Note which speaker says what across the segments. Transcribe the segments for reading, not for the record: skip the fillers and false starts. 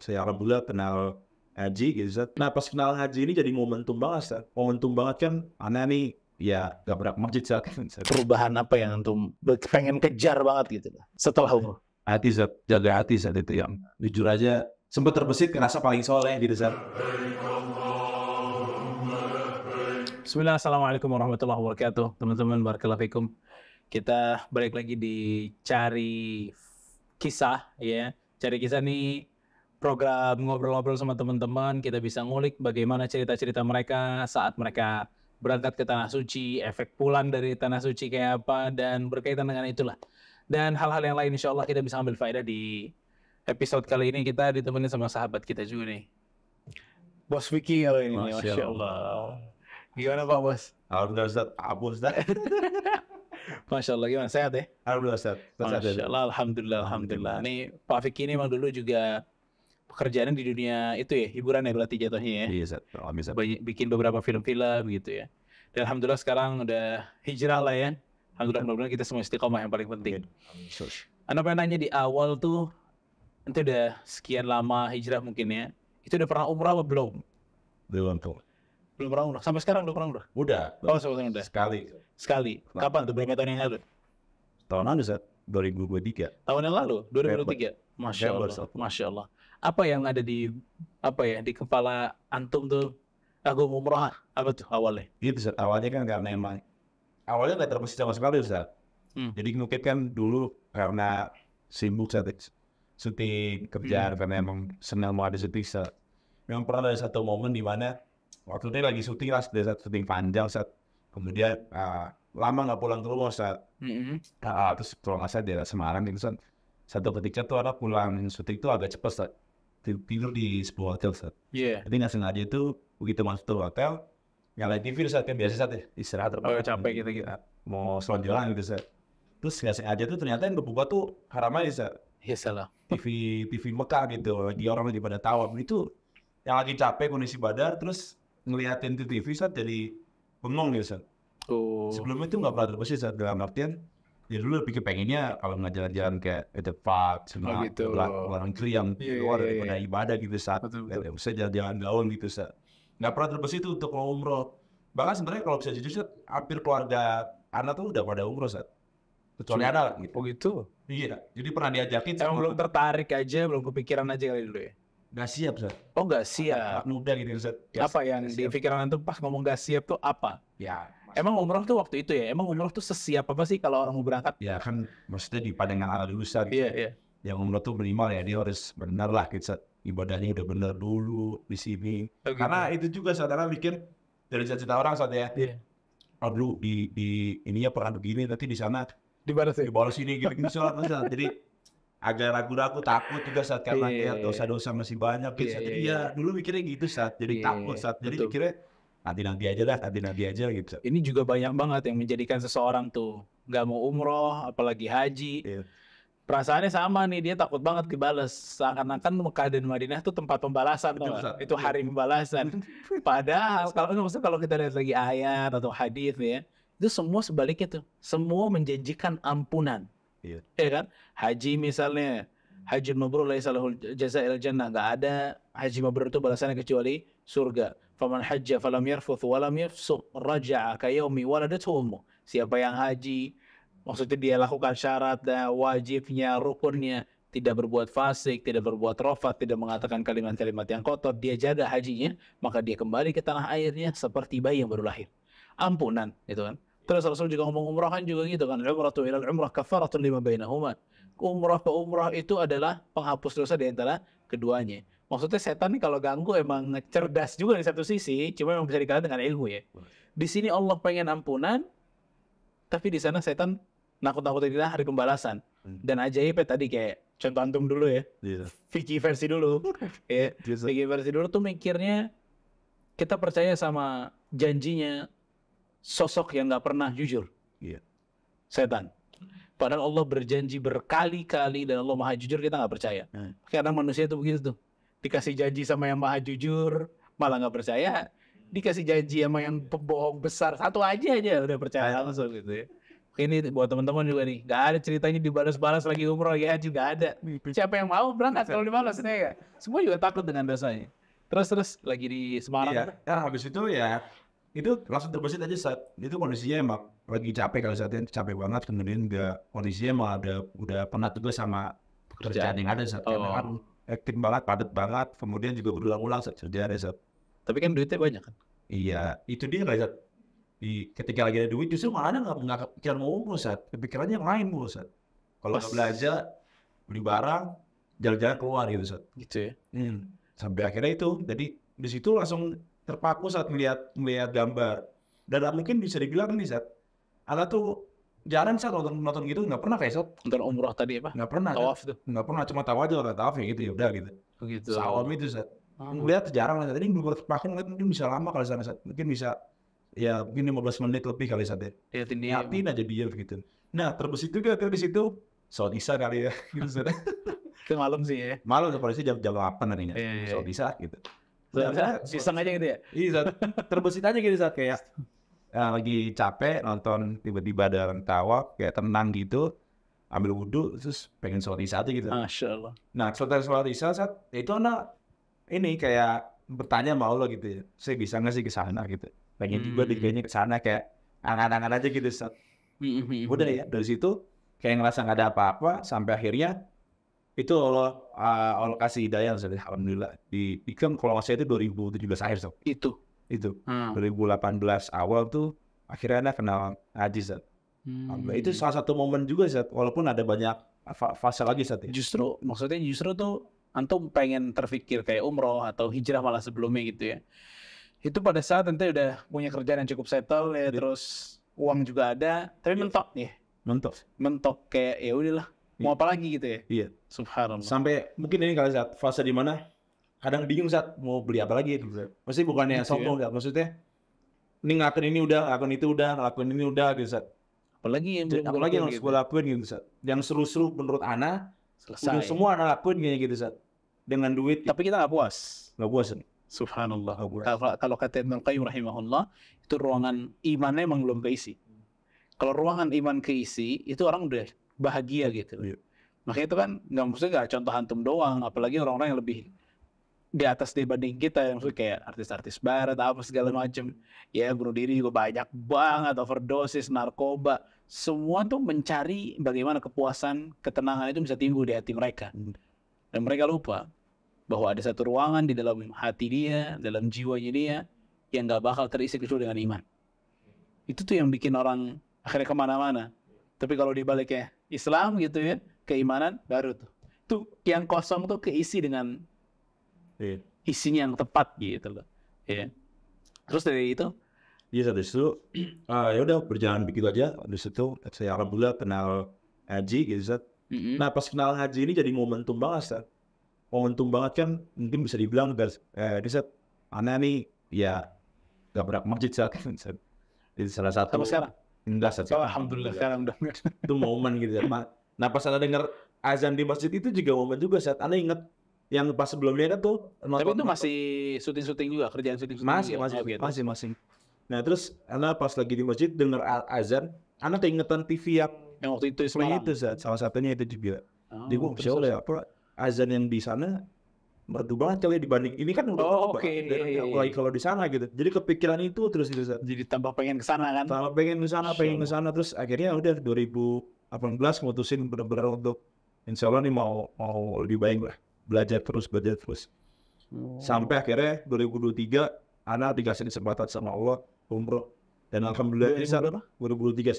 Speaker 1: Saya alhamdulillah kenal haji gitu Ustaz. Nah pas kenal haji ini jadi momentum banget Ustaz. Momentum banget kan, anak nih ya gak pernah ke masjid Ustaz.
Speaker 2: Perubahan apa yang antum pengen kejar banget gitu setelah umroh?
Speaker 1: Hati Ustaz, jaga hati Ustaz itu yang jujur aja sempat terbesit ngerasa paling soleh gitu Ustaz.
Speaker 2: Bismillah, assalamualaikum warahmatullahi wabarakatuh. Teman-teman, barakallahu fikum. Kita balik lagi di Cari Kisah, ya. Cari Kisah nih program ngobrol-ngobrol sama teman-teman. Kita bisa ngulik bagaimana cerita-cerita mereka saat mereka berangkat ke Tanah Suci, efek pulang dari Tanah Suci kayak apa, dan berkaitan dengan itulah. Dan hal-hal yang lain insya Allah kita bisa ambil faedah di episode kali ini. Kita ditemani sama sahabat kita juga nih. Bos Vicky kalau ini, Masya Allah. Gimana Pak Bos?
Speaker 1: Alhamdulillah Ustaz, Abu Ustaz.
Speaker 2: Masya Allah, gimana? Sehat ya?
Speaker 1: Alhamdulillah Ustaz.
Speaker 2: Masya Allah, Alhamdulillah. Nih Pak Vicky ini emang dulu juga pekerjaannya di dunia itu ya, hiburan ya berarti jatuhnya ya?
Speaker 1: Iya Ustaz, alhamdulillah.
Speaker 2: Bikin beberapa film-film gitu ya. Dan Alhamdulillah sekarang udah hijrah lah ya. Alhamdulillah, mudah-mudahan kita semua istiqomah yang paling penting. Anda pengen nanya di awal tuh, itu udah sekian lama hijrah mungkin ya, itu udah pernah umrah apa belum?
Speaker 1: Belum tuh.
Speaker 2: Belum pernah umrah. Sampai sekarang udah pernah umrah?
Speaker 1: Udah.
Speaker 2: Oh, sebetulnya udah.
Speaker 1: Sekali.
Speaker 2: Kapan tuh? Berapa tahun yang lalu?
Speaker 1: Tahun lalu Ustaz, 2023.
Speaker 2: Tahun yang lalu, 2023. Masya Allah. Masya Allah. Apa yang ada di di kepala antum tuh? Aku mau umrah. Apa tuh awalnya?
Speaker 1: Gitu Ustaz. Awalnya kan karena emang awalnya nggak terbesit sama sekali Ustaz. Jadi Nukit kan dulu karena sibuk saat syuting kerjaan karena emang senang mau ada syuting Ustaz. Memang pernah ada satu momen di mana waktu itu lagi syuting lah, syuting panjang Ustaz. Kemudian lama nggak pulang ke rumah Ustaz. Terus kalau nggak salah di daerah Semarang itu Ustaz. Satu ketika tuh anak pulang syuting tuh agak cepet Ustaz. Tidur di sebuah hotel Ustaz. Jadi nggak sengaja itu begitu masuk tuh hotel, nyalain TV Ustaz, kan biasa Ustaz ya, istirahat.
Speaker 2: Oh capek gitu.
Speaker 1: Mau selonjoran gitu Ustaz. Terus nggak sengaja tuh ternyata yang berbuka tuh haram aja Ustaz.
Speaker 2: Ya salah.
Speaker 1: TV Mekah gitu, lagi orang lagi pada tawa. Itu yang lagi capek kondisi badan, terus ngeliatin TV Ustaz jadi bengong nih Ustaz. Sebelumnya itu nggak pernah terbesit Ustaz, dalam artian ya dulu pikir pengennya kalau nggak jalan-jalan kayak the park sama luar negeri yang luar daripada ibadah gitu Ustaz. Bisa jalan-jalan gaul gitu Ustaz. Nggak pernah terbesit itu untuk mau umroh. Bahkan sebenarnya kalau bisa jujur Ustaz, hampir keluarga anak tuh udah pada umroh Ustaz. Kecuali anak lah gitu.
Speaker 2: Oh gitu?
Speaker 1: Iya, jadi pernah diajakin.
Speaker 2: Emang belum tertarik aja, belum kepikiran aja kali dulu ya?
Speaker 1: Gak siap Ustaz.
Speaker 2: Oh gak siap.
Speaker 1: Muda gitu Ustaz.
Speaker 2: Apa yang di pikiran antum pas ngomong gak siap tuh apa?
Speaker 1: Ya.
Speaker 2: Emang umroh tuh waktu itu ya? Emang umroh tuh sesiap apa sih kalau orang mau berangkat?
Speaker 1: Ya kan maksudnya di pandangan ala dulu Ustaz.
Speaker 2: Iya.
Speaker 1: Yang umroh tuh minimal ya dia harus benar lah gitu Ustaz. Ibadahnya udah benar dulu di sini. Karena itu juga saudara mikir dari cerita orang Ustaz ya.
Speaker 2: Iya.
Speaker 1: Oh dulu di ininya pernah begini, nanti di sana
Speaker 2: di balas
Speaker 1: ini gitu Ustaz. Jadi agak ragu-ragu, takut juga saat karena lihat dosa-dosa masih banyak gitu. Jadi ya dulu mikirnya gitu saat jadi takut saat jadi mikirnya nanti aja gitu.
Speaker 2: Ini juga banyak banget yang menjadikan seseorang tuh nggak mau umroh, apalagi haji. Perasaannya sama nih, dia takut banget dibales. Seakan-akan Mekah dan Madinah tuh tempat pembalasan, itu hari pembalasan. Padahal kalau kita lihat lagi ayat atau hadis ya, itu semua sebaliknya tuh, semua menjanjikan ampunan. Ya kan? Haji misalnya, haji mabrur laisa lahul jazaa'il jannah, nggak ada haji mabrur itu balasannya kecuali surga. Faman hajja falam yarfuth walam yafsuq raja'a ka yaumi waladathu ummuh. Siapa yang haji, maksudnya dia lakukan syarat dan wajibnya, rukunnya, tidak berbuat fasik, tidak berbuat rafat, tidak mengatakan kalimat-kalimat yang kotor, dia jaga hajinya, maka dia kembali ke tanah airnya seperti bayi yang baru lahir. Ampunan, gitu kan? Terus Rasul juga ngomong umrah kan juga gitu kan, umratu ilal umrah kafaratun lima bainahuma. Umrah ke umrah itu adalah penghapus dosa di antara keduanya. Maksudnya setan nih kalau ganggu emang cerdas juga di satu sisi, cuma memang bisa dikalahkan dengan ilmu ya. Di sini Allah pengen ampunan, tapi di sana setan nakut-nakutin kita hari pembalasan. Dan ajaibnya tadi kayak contoh antum dulu ya, Vicky versi dulu. Vicky versi dulu tuh mikirnya kita percaya sama janjinya sosok yang nggak pernah jujur, setan. Padahal Allah berjanji berkali-kali dan Allah maha jujur, kita nggak percaya. Kadang manusia itu begitu tuh, dikasih janji sama yang maha jujur malah nggak percaya, dikasih janji sama yang pembohong besar satu aja udah percaya langsung gitu ya. Ini buat teman-teman juga nih, nggak ada ceritanya dibalas-balas lagi umroh ya juga ada. Siapa yang mau berangkat kalau dibalas nih ya? Semua juga takut dengan dosanya. Terus lagi di Semarang.
Speaker 1: Iya. Ya habis itu ya itu langsung terbesit aja saat itu kondisinya emang lagi capek kalau saat itu capek banget, kemudian kondisinya emang udah penat juga sama pekerjaan yang ada saat kan hektik banget, padat banget, kemudian juga berulang-ulang saat kerjaan ya saat.
Speaker 2: Tapi kan duitnya banyak kan?
Speaker 1: Iya, itu dia nggak saat ketika lagi ada duit justru malah nggak kepikiran mau umroh saat kepikirannya yang lain mulu saat. Kalau nggak belanja beli barang jalan-jalan keluar gitu saat.
Speaker 2: Gitu ya.
Speaker 1: Sampai akhirnya itu jadi di situ langsung terpaku saat melihat gambar dan mungkin bisa dibilang nih saat anak tuh jarang saat nonton gitu nggak pernah kayak
Speaker 2: nonton umroh tadi apa
Speaker 1: nggak pernah
Speaker 2: tawaf tuh
Speaker 1: nggak pernah cuma tahu aja orang tawaf ya gitu ya udah gitu
Speaker 2: begitu
Speaker 1: sawam itu saat ngeliat jarang lah tadi belum terpaku mungkin bisa lama kalau sana saat mungkin bisa ya mungkin 15 menit lebih kali saat ya niatin aja dia begitu. Nah terbesit juga di situ sholat isya kali ya gitu saat.
Speaker 2: Itu malam sih ya
Speaker 1: malam polisi jam 8 nantinya sholat isya gitu.
Speaker 2: Iseng aja gitu ya?
Speaker 1: Iya, terbesit aja gitu saat kayak lagi capek nonton tiba-tiba ada orang tawa kayak tenang gitu, ambil wudhu terus pengen sholat isya aja gitu.
Speaker 2: Masya Allah.
Speaker 1: Nah sholat isya saat itu anak ini kayak bertanya sama Allah gitu ya, saya bisa nggak sih ke sana gitu, pengen juga kayaknya ke sana kayak angan-angan aja gitu saat. Udah ya dari situ kayak ngerasa nggak ada apa-apa sampai akhirnya itu Allah kasih hidayah alhamdulillah di kan kalau saya itu 2017 akhir so. Itu 2018 awal tuh akhirnya Anda kenal haji Zat. Itu salah satu momen juga Zat walaupun ada banyak fase lagi Zat ya.
Speaker 2: Justru tuh antum pengen terfikir kayak umroh atau hijrah malah sebelumnya gitu ya. Itu pada saat ente udah punya kerjaan yang cukup settle ya terus uang juga ada tapi mentok kayak ya udahlah mau apa lagi gitu ya?
Speaker 1: Iya.
Speaker 2: Subhanallah.
Speaker 1: Sampai mungkin ini kali saat fase di mana kadang bingung saat mau beli apa lagi gitu. Maksudnya bukannya sombong ya. Maksudnya ini ngelakuin ini udah, ngelakuin itu udah, ngelakuin ini udah gitu saat.
Speaker 2: Apalagi yang
Speaker 1: harus gue lakuin gitu saat. Yang seru-seru menurut Ana
Speaker 2: selesai.
Speaker 1: Semua Ana lakuin kayaknya gitu saat. Dengan duit.
Speaker 2: Tapi kita nggak puas.
Speaker 1: Nggak puas.
Speaker 2: Subhanallah. Kalau kata Ibnu Qayyim rahimahullah itu ruangan imannya emang belum keisi. Kalau ruangan iman keisi itu orang udah bahagia gitu. Makanya itu kan nggak contoh antum doang, apalagi orang-orang yang lebih di atas dibanding kita yang maksudnya kayak artis-artis barat apa segala macam. Ya bunuh diri juga banyak banget, overdosis, narkoba, semua tuh mencari bagaimana kepuasan, ketenangan itu bisa timbul di hati mereka. Dan mereka lupa bahwa ada satu ruangan di dalam hati dia, dalam jiwanya dia yang nggak bakal terisi kecuali dengan iman. Itu tuh yang bikin orang akhirnya kemana-mana. Tapi kalau dibaliknya Islam gitu ya, keimanan baru tuh. Tuh yang kosong tuh keisi dengan isinya yang tepat gitu loh. Ya. Terus dari itu?
Speaker 1: Iya dari situ, ya udah berjalan begitu aja. Dari situ saya alhamdulillah kenal haji gitu. Nah pas kenal haji ini jadi momentum banget Ustaz. Momentum banget kan mungkin bisa dibilang guys, ini Ustaz, Ana nih ya gak pernah ke masjid Ustaz. Jadi salah satu.
Speaker 2: Sama sekarang?
Speaker 1: Enggak Ustaz.
Speaker 2: Alhamdulillah sekarang udah.
Speaker 1: Itu momen gitu ya. Nah pas Anda dengar azan di masjid itu juga momen juga saat Anda ingat yang pas sebelumnya kan tuh.
Speaker 2: Tapi itu masih syuting juga, kerjaan syuting.
Speaker 1: Masih. Nah terus Anda pas lagi di masjid dengar azan, Anda keingetan TV yang
Speaker 2: waktu itu
Speaker 1: itu salah satunya itu juga. Jadi gue Masya Allah ya, azan yang di sana merdu banget kali dibanding ini kan udah apalagi kalau di sana gitu. Jadi kepikiran itu terus gitu.
Speaker 2: Jadi tambah pengen kesana kan?
Speaker 1: Tambah pengen kesana terus akhirnya udah 2018 mutusin benar-benar untuk Insya Allah nih mau lebih baik lah, belajar terus. Sampai akhirnya 2023 anak dikasih kesempatan sama Allah umroh dan alhamdulillah ini saat 2023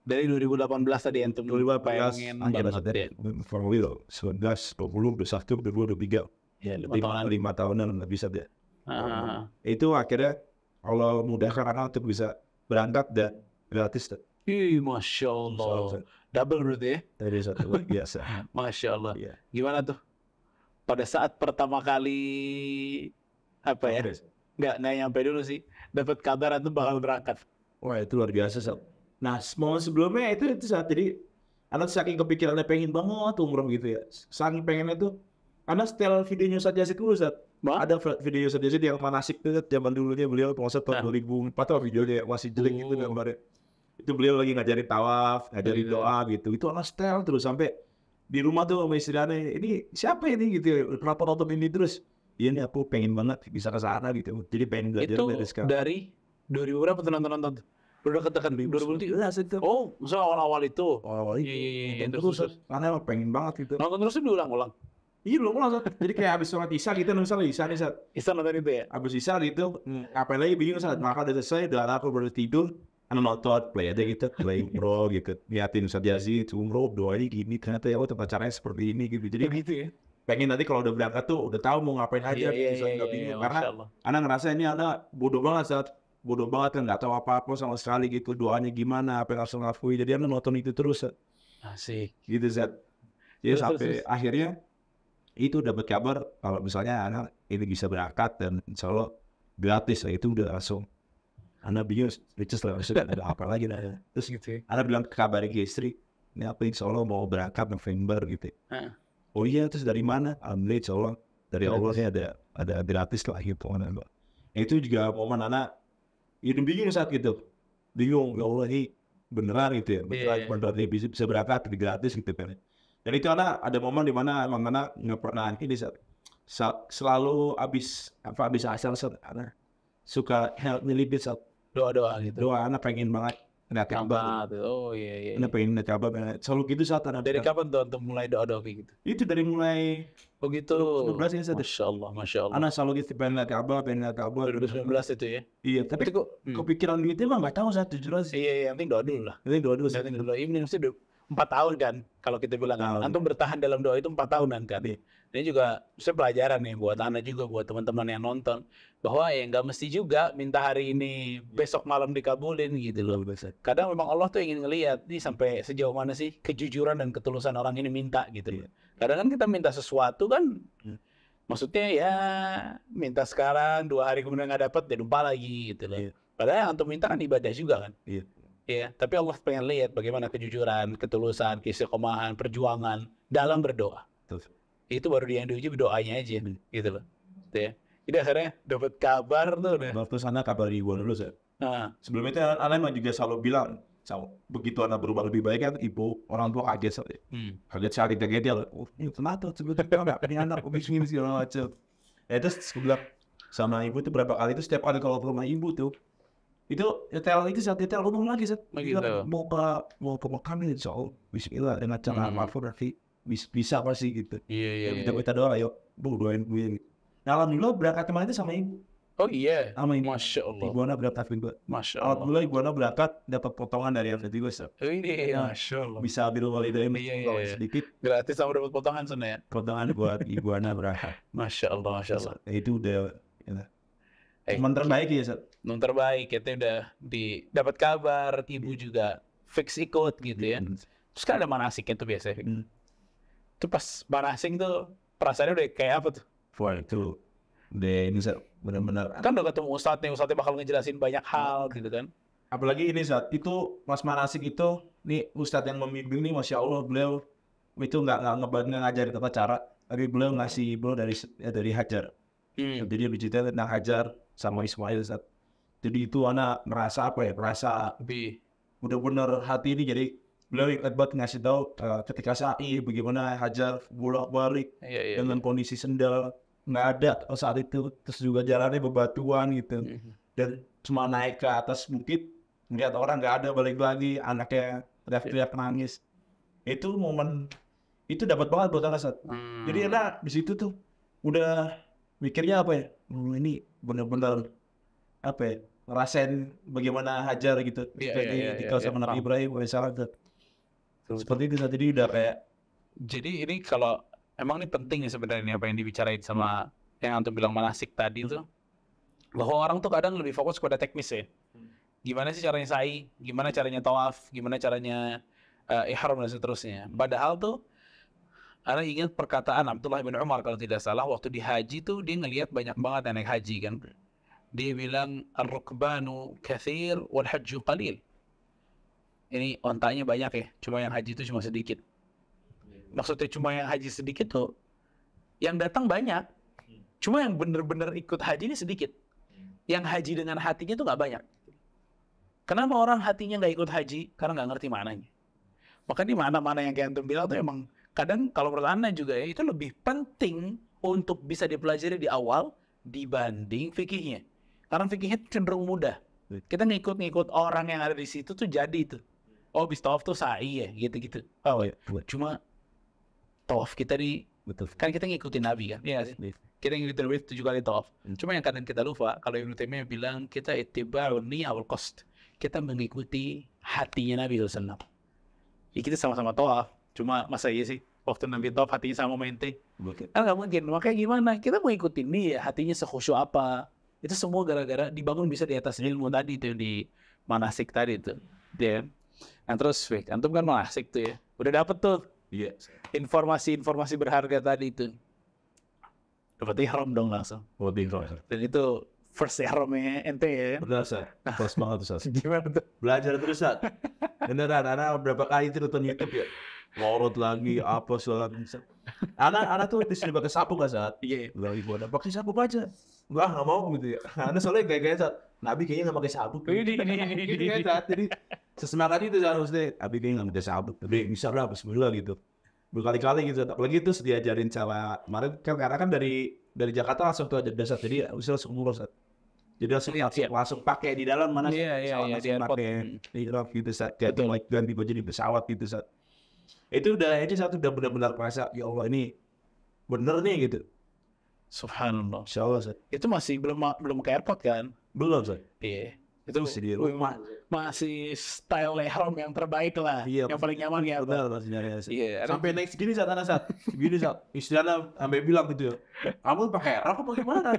Speaker 2: dari 2018 tadi antum
Speaker 1: 2018 banget ya. 19, 20, 21, 22, 23 ya 5 tahunan lebih bisa deh. Itu akhirnya Allah mudahkan anak untuk bisa berangkat dan gratis.
Speaker 2: Masya Allah. Double berarti ya?
Speaker 1: Dari satu biasa.
Speaker 2: Masya Allah. Gimana tuh? Pada saat pertama kali apa ya? Nggak nyampe dulu sih. Dapat kabar itu bakal berangkat.
Speaker 1: Wah itu luar biasa Sob. Nah momen sebelumnya itu saat jadi anak saking kepikirannya pengen banget umroh gitu ya. Saking pengennya tuh karena setel videonya Ustaz Yazid dulu Ustaz. Ada video Ustaz Yazid yang manasik tuh zaman dulunya beliau pengusaha tahun 2004 tuh videonya masih jelek gitu gambarnya. Itu beliau lagi ngajarin tawaf, ngajarin doa gitu. Itu anak setel terus sampai di rumah tuh sama istri aneh, ini siapa ini gitu ya, kenapa nonton ini terus? Iya nih aku pengen banget bisa ke sana gitu. Jadi pengen belajar dari sekarang.
Speaker 2: Dari 2000 berapa tuh nonton? Udah ketekan 2003. Oh, maksudnya awal-awal itu.
Speaker 1: Awal itu.
Speaker 2: Iya.
Speaker 1: Terus karena pengen banget gitu.
Speaker 2: Nonton terus diulang-ulang.
Speaker 1: Iya belum langsung. Jadi kayak habis sholat isya gitu, misalnya isya nih saat.
Speaker 2: Isya nonton itu ya?
Speaker 1: Habis isya gitu, ngapain lagi bingung saat makan udah selesai, udah aku baru tidur, nonton play aja gitu, play umroh gitu, liatin Ustadz Yazid, umroh doanya gini, ternyata ya tempat caranya seperti ini gitu. Jadi
Speaker 2: gitu ya.
Speaker 1: Pengen nanti kalau udah berangkat tuh udah tahu mau ngapain aja, nggak bingung karena anak ngerasa ini anak bodoh banget kan nggak tahu apa-apa sama sekali gitu, doanya gimana, apa yang harus ngelakuin, jadi anak nonton itu terus.
Speaker 2: Asik.
Speaker 1: Gitu Zat. Jadi sampai akhirnya itu dapat kabar kalau misalnya anak ini bisa berangkat dan insya Allah gratis lah, itu udah langsung anak bingung, speechless lah, ada apa lagi lah. Terus gitu, anak bilang kabar ke istri, ini apa insya Allah mau berangkat November gitu. Oh iya, terus dari mana? Alhamdulillah insya Allah dari Allah sih ada gratis lah gitu. Itu juga momen anak itu bingung saat gitu, bingung ya Allah ini beneran gitu ya, beneran bisa berangkat gratis gitu kan. Dan itu anak ada momen di mana emang anak nggak pernah ini selalu habis asal anak suka help me little bit
Speaker 2: doa gitu.
Speaker 1: Doa anak pengen banget.
Speaker 2: Oh iya.
Speaker 1: Anak pengen coba selalu gitu saat anak.
Speaker 2: Dari kapan tuh untuk mulai doa kayak gitu?
Speaker 1: Itu dari mulai
Speaker 2: gitu.
Speaker 1: 2019 ya.
Speaker 2: Masya Allah.
Speaker 1: Anak selalu gitu pengen lihat Ka'bah.
Speaker 2: 2019 itu ya.
Speaker 1: Iya, tapi kok kepikiran gitu emang nggak tahu saat jujur aja.
Speaker 2: Iya, yang penting doa dulu lah. Ini mesti 4 tahun kan, kalau kita bilang kan. Antum bertahan dalam doa itu 4 tahunan kan. Ini juga pelajaran nih buat anak juga, buat teman-teman yang nonton, bahwa ya nggak mesti juga minta hari ini besok malam dikabulin gitu loh. Kadang memang Allah tuh ingin ngelihat nih sampai sejauh mana sih kejujuran dan ketulusan orang ini minta gitu loh. Kadang kan kita minta sesuatu kan, maksudnya ya minta sekarang 2 hari kemudian nggak dapat, dia lupa lagi gitu loh. Padahal yang antum minta kan ibadah juga kan. Iya, tapi Allah pengen lihat bagaimana kejujuran, ketulusan, keistiqomahan, perjuangan dalam berdoa. Itu baru yang diuji doanya aja, gitu loh. Gitu ya. Jadi akhirnya dapat kabar tuh.
Speaker 1: Waktu sana kabar di gua dulu, sebelum itu anak emang juga selalu bilang, begitu anak berubah lebih baik kan, ibu orang tua kaget sekali dia loh. Oh, ini kenapa? Sebetulnya nggak punya anak, begini segala macam. Terus gue bilang sama ibu tuh berapa kali itu setiap kali kalau ke rumah ibu tuh. Itu saat detail ngomong lagi mau ke makam ini soal bismillah dengan cara maafur berarti bisa pasti gitu.
Speaker 2: Iya.
Speaker 1: Kita doa yuk, bu doain gue. Nah alhamdulillah berangkat kemarin itu sama ibu.
Speaker 2: Oh iya.
Speaker 1: Sama ibu.
Speaker 2: Masya Allah.
Speaker 1: Ibu anak berangkat juga.
Speaker 2: Masya Allah.
Speaker 1: Alhamdulillah ibu anak berangkat dapat potongan dari yang tadi gue.
Speaker 2: Iya. Masya Allah.
Speaker 1: Bisa ambil walidain sedikit.
Speaker 2: Gratis sama dapat potongan sana ya.
Speaker 1: Potongan buat ibu anak berangkat.
Speaker 2: Masya Allah.
Speaker 1: Itu udah. Teman terbaik ya Sat.
Speaker 2: Teman terbaik, kita udah dapat kabar, ibu juga fix ikut gitu ya. Terus kan ada manasiknya tuh biasanya. Itu pas manasik tuh perasaannya udah kayak apa tuh?
Speaker 1: Wah itu udah ini Sat, benar-benar.
Speaker 2: Kan udah ketemu ustadznya bakal ngejelasin banyak hal gitu kan.
Speaker 1: Apalagi ini Sat, itu pas manasik itu, nih ustadz yang membimbing nih Masya Allah beliau itu nggak ngajarin tata cara, tapi beliau ngasih dari Hajar. Jadi bercerita tentang Hajar sama Ismail Sat. Jadi itu anak merasa bener-bener hati ini, jadi beliau ingat banget ngasih tahu ketika sa'i bagaimana Hajar bolak-balik dengan kondisi sendal nggak ada saat itu, terus juga jalannya bebatuan gitu, dan cuma naik ke atas bukit melihat orang nggak ada, balik lagi anaknya teriak-teriak nangis. Itu momen itu dapat banget buat anak Sat. Jadi anak di situ tuh udah mikirnya apa ya, ini bener-bener apa ya, ngerasain bagaimana Hajar gitu, tinggal sama Nabi Ibrahim misalnya. Seperti itu, jadi udah kayak.
Speaker 2: Jadi ini kalau emang ini penting ya sebenarnya apa yang dibicarain sama yang antum bilang manasik tadi tuh, bahwa orang tuh kadang lebih fokus pada teknis ya. Gimana sih caranya sa'i, gimana caranya tawaf, gimana caranya ihram dan seterusnya. Padahal tuh Ana ingat perkataan Abdullah bin Umar kalau tidak salah, waktu di haji tuh dia ngelihat banyak banget yang naik haji kan. Dia bilang ar-rukbanu katsir wal hajju qalil. Ini ontanya banyak ya, cuma yang haji itu cuma sedikit. Maksudnya cuma yang haji sedikit tuh, yang datang banyak. Cuma yang benar-benar ikut haji ini sedikit. Yang haji dengan hatinya tuh nggak banyak. Kenapa orang hatinya nggak ikut haji? Karena nggak ngerti maknanya. Makanya mana-mana yang kayak antum bilang tuh emang kadang kalau menurut Anda juga ya, itu lebih penting untuk bisa dipelajari di awal dibanding fikihnya. Karena fikihnya cenderung mudah. Kita ngikut-ngikut orang yang ada di situ tuh jadi itu. Oh, bis tawaf tuh sa'i ya, gitu-gitu.
Speaker 1: Oh iya.
Speaker 2: Cuma tawaf kita
Speaker 1: Betul.
Speaker 2: kan kita ngikutin Nabi kan? Iya sih. Kita ngikutin Nabi 7 kali tawaf. Cuma yang kadang kita lupa, kalau Ibnu Taimiyah bilang kita ittiba'un niyya wal qasd. Kita mengikuti hatinya Nabi SAW. Ya kita sama-sama tawaf. Cuma masa iya sih waktu Nabi tawaf hatinya sama mente? Kan nggak mungkin. Makanya gimana? Kita mau ikutin dia, hatinya sekhusyuk apa? Itu semua gara-gara dibangun bisa di atas ilmu tadi itu yang di manasik tadi itu. Ya. Nah terus, antum kan manasik tuh ya. Udah dapet tuh.
Speaker 1: Iya.
Speaker 2: Informasi berharga tadi itu. Dapat ihram dong langsung. Dan itu first ihramnya ente ya.
Speaker 1: Benar, Sat. Pas banget tuh, Sat.
Speaker 2: Gimana tuh?
Speaker 1: Belajar terus, Sat. Beneran, Ana berapa kali itu nonton YouTube ya. Ngorot lagi, apa segala macam. Ana tuh disuruh pakai sapu kan, Sat?
Speaker 2: Iya.
Speaker 1: Lagi gua pakai sapu aja. Nggak mau gitu ya. Ana soalnya kayak Sat. Nabi kayaknya nggak pakai sapu. Gitu kan, Sat. Jadi sesemangat itu harusnya. Nabi kayaknya nggak pakai sapu. Tapi bisa lah, bismillah gitu. Berkali-kali gitu, apalagi itu diajarin cara kemarin kan karena kan dari Jakarta langsung tuh aja dasar, jadi langsung ngurus, jadi langsung pakai di dalam mana
Speaker 2: Iya, di airport
Speaker 1: di drop gitu saat ganti baju di pesawat gitu saat itu udah aja satu udah benar-benar merasa ya Allah ini bener nih gitu.
Speaker 2: Subhanallah.
Speaker 1: Insyaallah Sat.
Speaker 2: Itu masih belum ke airport kan?
Speaker 1: Belum Sat.
Speaker 2: Iya. Itu
Speaker 1: masih di rumah.
Speaker 2: Masih style ihram yang terbaik lah.
Speaker 1: Iya,
Speaker 2: yang paling nyaman ya.
Speaker 1: Benar masih nyari.
Speaker 2: Iya.
Speaker 1: Sampai naik segini Sat, Gini Sat. Istilahnya sampai bilang gitu ya. Kamu pakai ihram apa gimana?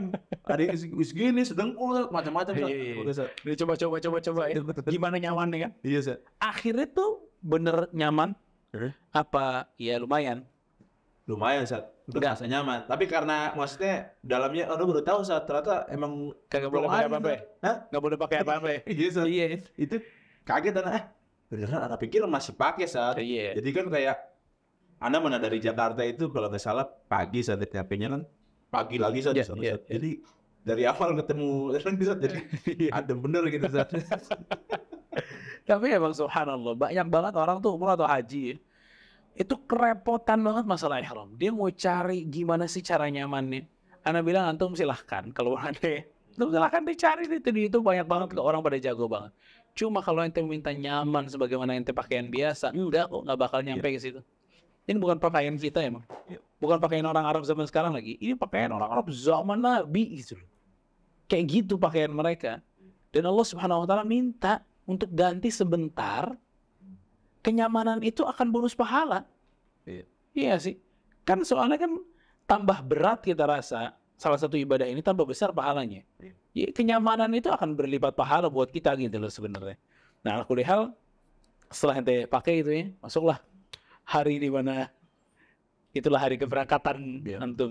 Speaker 1: Ada yang segini sedengkul macam-macam Sat.
Speaker 2: Iya. Dia coba. Gimana nyamannya kan?
Speaker 1: Iya Sat.
Speaker 2: Akhirnya tuh bener nyaman. Apa? Ya lumayan
Speaker 1: Sat. Udah rasa nyaman. Tapi karena maksudnya dalamnya orang baru tahu Sat, ternyata emang
Speaker 2: kagak boleh pakai apa-apa.
Speaker 1: Hah?
Speaker 2: Nggak boleh pakai apa-apa.
Speaker 1: Iya Sat.
Speaker 2: Iya.
Speaker 1: Itu kaget Ana. Beneran Ana pikir masih pakai Sat.
Speaker 2: Iya.
Speaker 1: Jadi kan kayak Ana mana dari Jakarta itu kalau nggak salah pagi Sat, nyampe-nya kan pagi lagi Sat.
Speaker 2: Iya.
Speaker 1: Jadi dari awal ketemu Sat, jadi ada bener gitu Sat.
Speaker 2: Tapi emang subhanallah banyak banget orang tuh umrah atau haji itu kerepotan banget masalah ihram. Dia mau cari gimana sih cara nyamannya. Ana bilang antum silahkan kalau ada, antum silahkan dicari itu banyak banget orang pada jago banget. Cuma kalau ente minta nyaman sebagaimana ente pakaian biasa, udah kok nggak bakal nyampe ke situ. Ini bukan pakaian kita emang, bukan pakaian orang Arab zaman sekarang lagi. Ini pakaian orang Arab zaman Nabi gitu. Kayak gitu pakaian mereka. Dan Allah Subhanahu Wa Taala minta untuk ganti sebentar. Kenyamanan itu akan bonus pahala. Iya sih. Kan soalnya kan tambah berat kita rasa salah satu ibadah ini tambah besar pahalanya. Ya, kenyamanan itu akan berlipat pahala buat kita gitu loh sebenarnya. Nah, alhamdulillah setelah ente pakai itu ya, masuklah hari di mana itulah hari keberangkatan antum.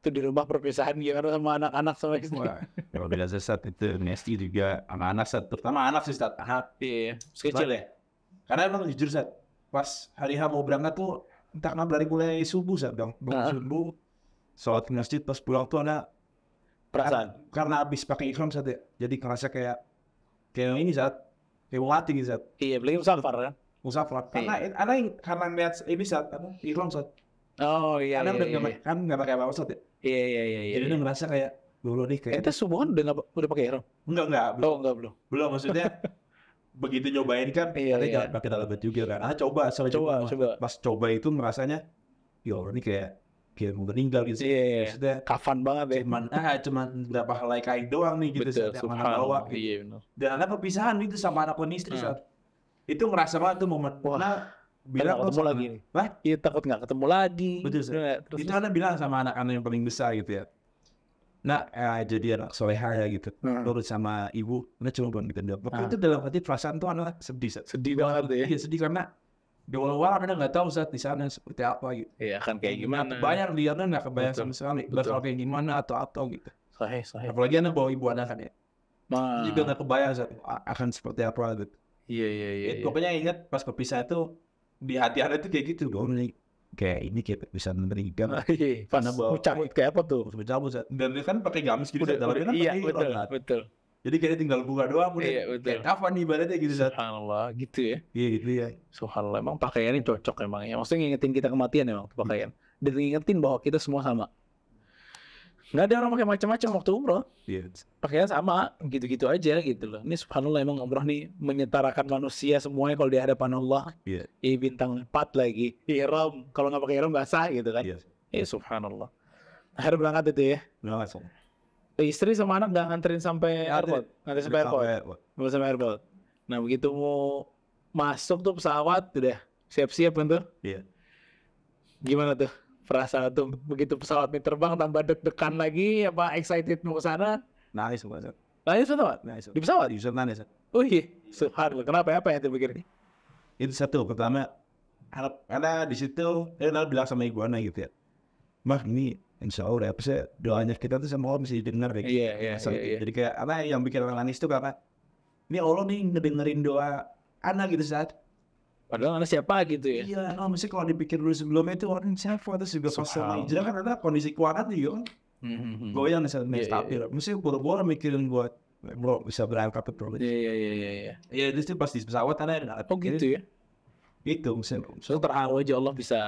Speaker 2: Itu di rumah perpisahan gimana sama anak-anak sama istri.
Speaker 1: Kalau beda Sat itu nesti juga anak-anak Sat, terutama anak sih Sat.
Speaker 2: Iya, kecil ya.
Speaker 1: Karena emang jujur Sat, pas hari H mau berangkat tuh entah kenapa dari mulai subuh Sat, subuh sholat di masjid pas pulang tuh ada
Speaker 2: perasaan
Speaker 1: karena habis pakai ihram Sat ya, jadi ngerasa kayak ini Sat, kayak mau mati gitu Sat.
Speaker 2: Iya, beli musafar kan?
Speaker 1: Musafar. Karena lihat ini Sat, ihram Sat.
Speaker 2: Oh iya.
Speaker 1: Kan nggak pakai apa-apa Sat ya.
Speaker 2: Iya.
Speaker 1: Jadi udah ngerasa kayak dulu nih kayak.
Speaker 2: Ente subuhan udah pakai ihram?
Speaker 1: Enggak.
Speaker 2: Belum.
Speaker 1: Belum maksudnya. Begitu nyobain kan, jangan pakai dalam juga kan. Coba. Pas coba itu merasanya, ya Allah ini kayak mau meninggal gitu.
Speaker 2: Iya.
Speaker 1: Maksudnya
Speaker 2: kafan banget ya.
Speaker 1: Cuman berapa helai kain doang nih gitu.
Speaker 2: Betul, subhanallah. Iya benar.
Speaker 1: Dan ada perpisahan itu sama anak istri Sat. Itu ngerasa banget tuh momen.
Speaker 2: Wah.
Speaker 1: Bilang
Speaker 2: ketemu lagi.
Speaker 1: Wah?
Speaker 2: Iya takut nggak ketemu lagi.
Speaker 1: Betul Sat. Itu Ana bilang sama anak-anak yang paling besar gitu ya. Nah, jadi anak soleha ya gitu. Nurut sama ibu, cuma buat gitu. Waktu itu dalam hati perasaan tuh anak sedih Sat.
Speaker 2: Sedih banget ya.
Speaker 1: Iya sedih karena di awal-awal Anda nggak tahu Sat di sana seperti apa gitu.
Speaker 2: Iya kan kayak gimana.
Speaker 1: Banyak lihatnya nggak kebayang sama sekali. Bakal kayak gimana atau gitu.
Speaker 2: Sahih.
Speaker 1: Apalagi Anda bawa ibu anak kan ya. Juga nggak kebayang Sat akan seperti apa gitu.
Speaker 2: Iya.
Speaker 1: Pokoknya ingat pas perpisahan itu di hati Anda tuh kayak gitu. Kayak ini kayak bisa meninggal.
Speaker 2: Pas cabut kayak apa tuh?
Speaker 1: Cabut Sat. Dan dia kan pakai gamis gitu dalamnya kan
Speaker 2: iya betul.
Speaker 1: Jadi kayak tinggal buka doang udah.
Speaker 2: Iya, betul.
Speaker 1: Kayak kapan ibaratnya gitu Sat.
Speaker 2: Subhanallah, gitu ya.
Speaker 1: Iya gitu ya.
Speaker 2: Subhanallah, emang pakaiannya cocok emang ya. Maksudnya ngingetin kita kematian emang tuh pakaian. Dan ngingetin bahwa kita semua sama. Nggak ada orang pakai macam-macam waktu umroh.
Speaker 1: Iya.
Speaker 2: Pakaian sama, gitu-gitu aja gitu loh. Ini subhanallah emang umroh nih menyetarakan manusia semuanya kalau di hadapan Allah.
Speaker 1: Iya.
Speaker 2: Bintang 4 lagi. Ihram, kalau nggak pakai ihram nggak sah gitu kan.
Speaker 1: Iya.
Speaker 2: Subhanallah. Akhirnya berangkat itu ya.
Speaker 1: Langsung.
Speaker 2: Istri sama anak nggak nganterin sampai airport. Nganterin sampai airport. Nggak sampai airport. Nah begitu mau masuk tuh pesawat, udah siap-siap kan tuh.
Speaker 1: Iya.
Speaker 2: Gimana tuh perasaan tuh begitu pesawat ini terbang tambah deg-degan lagi apa excited mau ke sana?
Speaker 1: Nangis semua.
Speaker 2: Nangis pesawat?
Speaker 1: Nangis.
Speaker 2: Di pesawat?
Speaker 1: Di pesawat nangis.
Speaker 2: Oh iya, subhanallah. Kenapa apa yang terpikir?
Speaker 1: Itu satu. Pertama, karena di situ dia bilang sama iguana gitu ya. Mah ini insya Allah apa sih doanya kita tuh sama Allah mesti dengar ya.
Speaker 2: Iya.
Speaker 1: Jadi kayak apa yang bikin orang nangis tuh karena ini Allah nih ngedengerin doa anak gitu saat.
Speaker 2: Padahal anak siapa gitu ya?
Speaker 1: Iya, mesti kalau dipikir dulu sebelumnya itu orang siapa terus juga pas sama hijrah kan ada kondisi keuangan juga kan. Goyang nih stabil. Mesti boro-boro mikirin buat bro bisa berangkat ke Pro.
Speaker 2: Iya.
Speaker 1: Iya, itu pas di pesawat ada.
Speaker 2: Oh gitu ya?
Speaker 1: Itu misalnya.
Speaker 2: So terharu aja Allah bisa.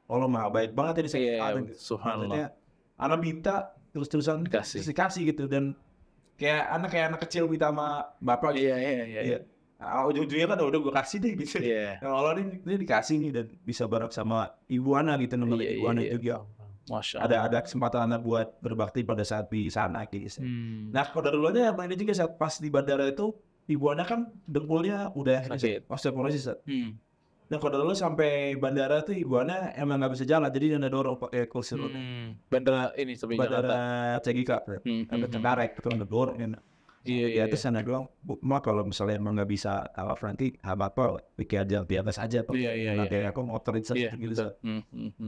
Speaker 1: Allah maha baik banget ini saya.
Speaker 2: Subhanallah.
Speaker 1: Anak minta terus-terusan dikasih gitu dan kayak anak kecil minta sama bapak gitu.
Speaker 2: Iya.
Speaker 1: Ujung-ujungnya kan udah gue kasih deh gitu.
Speaker 2: Iya.
Speaker 1: Yang Allah ini dikasih nih dan bisa bareng sama Iguana gitu nomor Iguana juga.
Speaker 2: Masya Allah.
Speaker 1: Ada kesempatan anak buat berbakti pada saat di sana gitu. Nah kalau dulunya yang ini juga saat pas di bandara itu Iguana kan dengkulnya udah
Speaker 2: sakit.
Speaker 1: osteoporosis. Nah kalau dulu sampai bandara tuh Iguana emang nggak bisa jalan jadi dia dorong pakai kursi roda.
Speaker 2: Bandara ini sebenarnya
Speaker 1: bandara CGK, ada Cengkareng itu ada dorong kan. Iya. Terus sana doang. Mah kalau misalnya emang nggak bisa apa nanti apa pikir aja di atas aja.
Speaker 2: Iya.
Speaker 1: Nanti aku motorin gitu.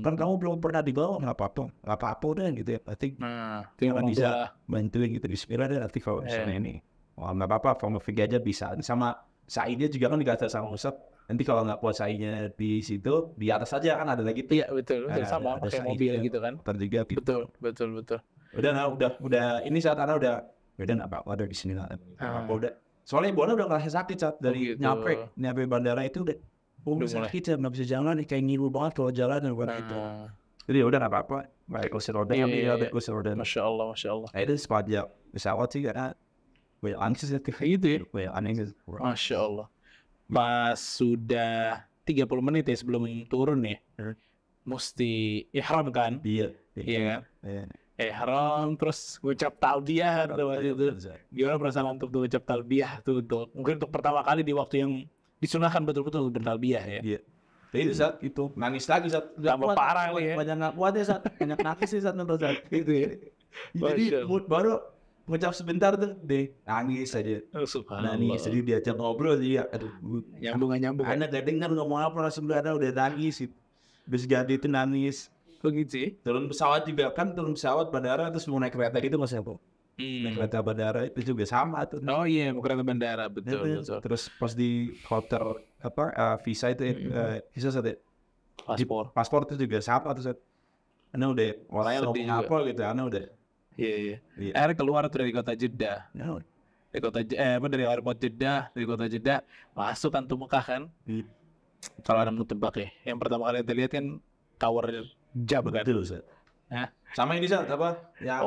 Speaker 1: Kan kamu belum pernah dibawa nggak apa-apa deh gitu ya. Nanti tinggal bisa bantuin gitu. Bismillah deh nanti kalau misalnya ini. Wah nggak apa-apa, kalau pikir aja bisa. Sama sainnya juga kan dikasih sama Ustaz. Nanti kalau nggak puas sainnya di situ di atas aja kan ada lagi.
Speaker 2: Iya betul. Sama pakai mobil gitu kan.
Speaker 1: Terjaga gitu.
Speaker 2: Betul.
Speaker 1: Udah ini saat anak udah nggak apa-apa ada di sini lah. Udah. Soalnya Ibu udah ngerasa sakit saat dari nyampe bandara itu udah sakit ya nggak bisa jalan nih kayak ngilu banget kalau jalan dan itu. Jadi udah nggak apa-apa. Baik kursi roda ambil kursi roda.
Speaker 2: Masya Allah.
Speaker 1: Nah, itu sepanjang pesawat sih karena banyak angin sih
Speaker 2: gitu ya.
Speaker 1: Banyak angin.
Speaker 2: Masya Allah. Pas sudah 30 menit ya sebelum turun ya. Mesti ihram kan? Iya kan? Ihram terus ngucap talbiyah gimana perasaan untuk ngucap talbiyah tuh mungkin untuk pertama kali di waktu yang disunahkan betul-betul bertalbiyah ya.
Speaker 1: Iya. Jadi saat itu nangis lagi saat
Speaker 2: tambah parah lagi ya.
Speaker 1: Banyak nggak kuat ya saat banyak nangis sih saat nonton saat gitu ya. Jadi mood baru ngucap sebentar tuh deh nangis aja. Nangis jadi diajak ngobrol dia aduh
Speaker 2: nyambung.
Speaker 1: Anak gak dengar ngomong apa langsung udah nangis gitu. Habis ganti itu nangis.
Speaker 2: Begitu sih.
Speaker 1: Turun pesawat juga kan turun pesawat bandara terus mau naik kereta gitu Mas Eko. Naik kereta bandara itu juga sama tuh.
Speaker 2: Oh iya, mau kereta bandara betul.
Speaker 1: Terus pas di hotel visa itu visa satu paspor itu juga sama tuh. Ana udah orangnya ngomong apa gitu, Ana udah.
Speaker 2: Iya. Akhirnya keluar tuh dari kota Jeddah. Dari kota dari airport Jeddah, dari kota Jeddah masuk kan tuh Mekah kan. Kalau ada mau tebak ya, yang pertama kali kita lihat kan tower Jam kan.
Speaker 1: Betul, Ustaz.
Speaker 2: Nah,
Speaker 1: sama ini Zat apa? Yang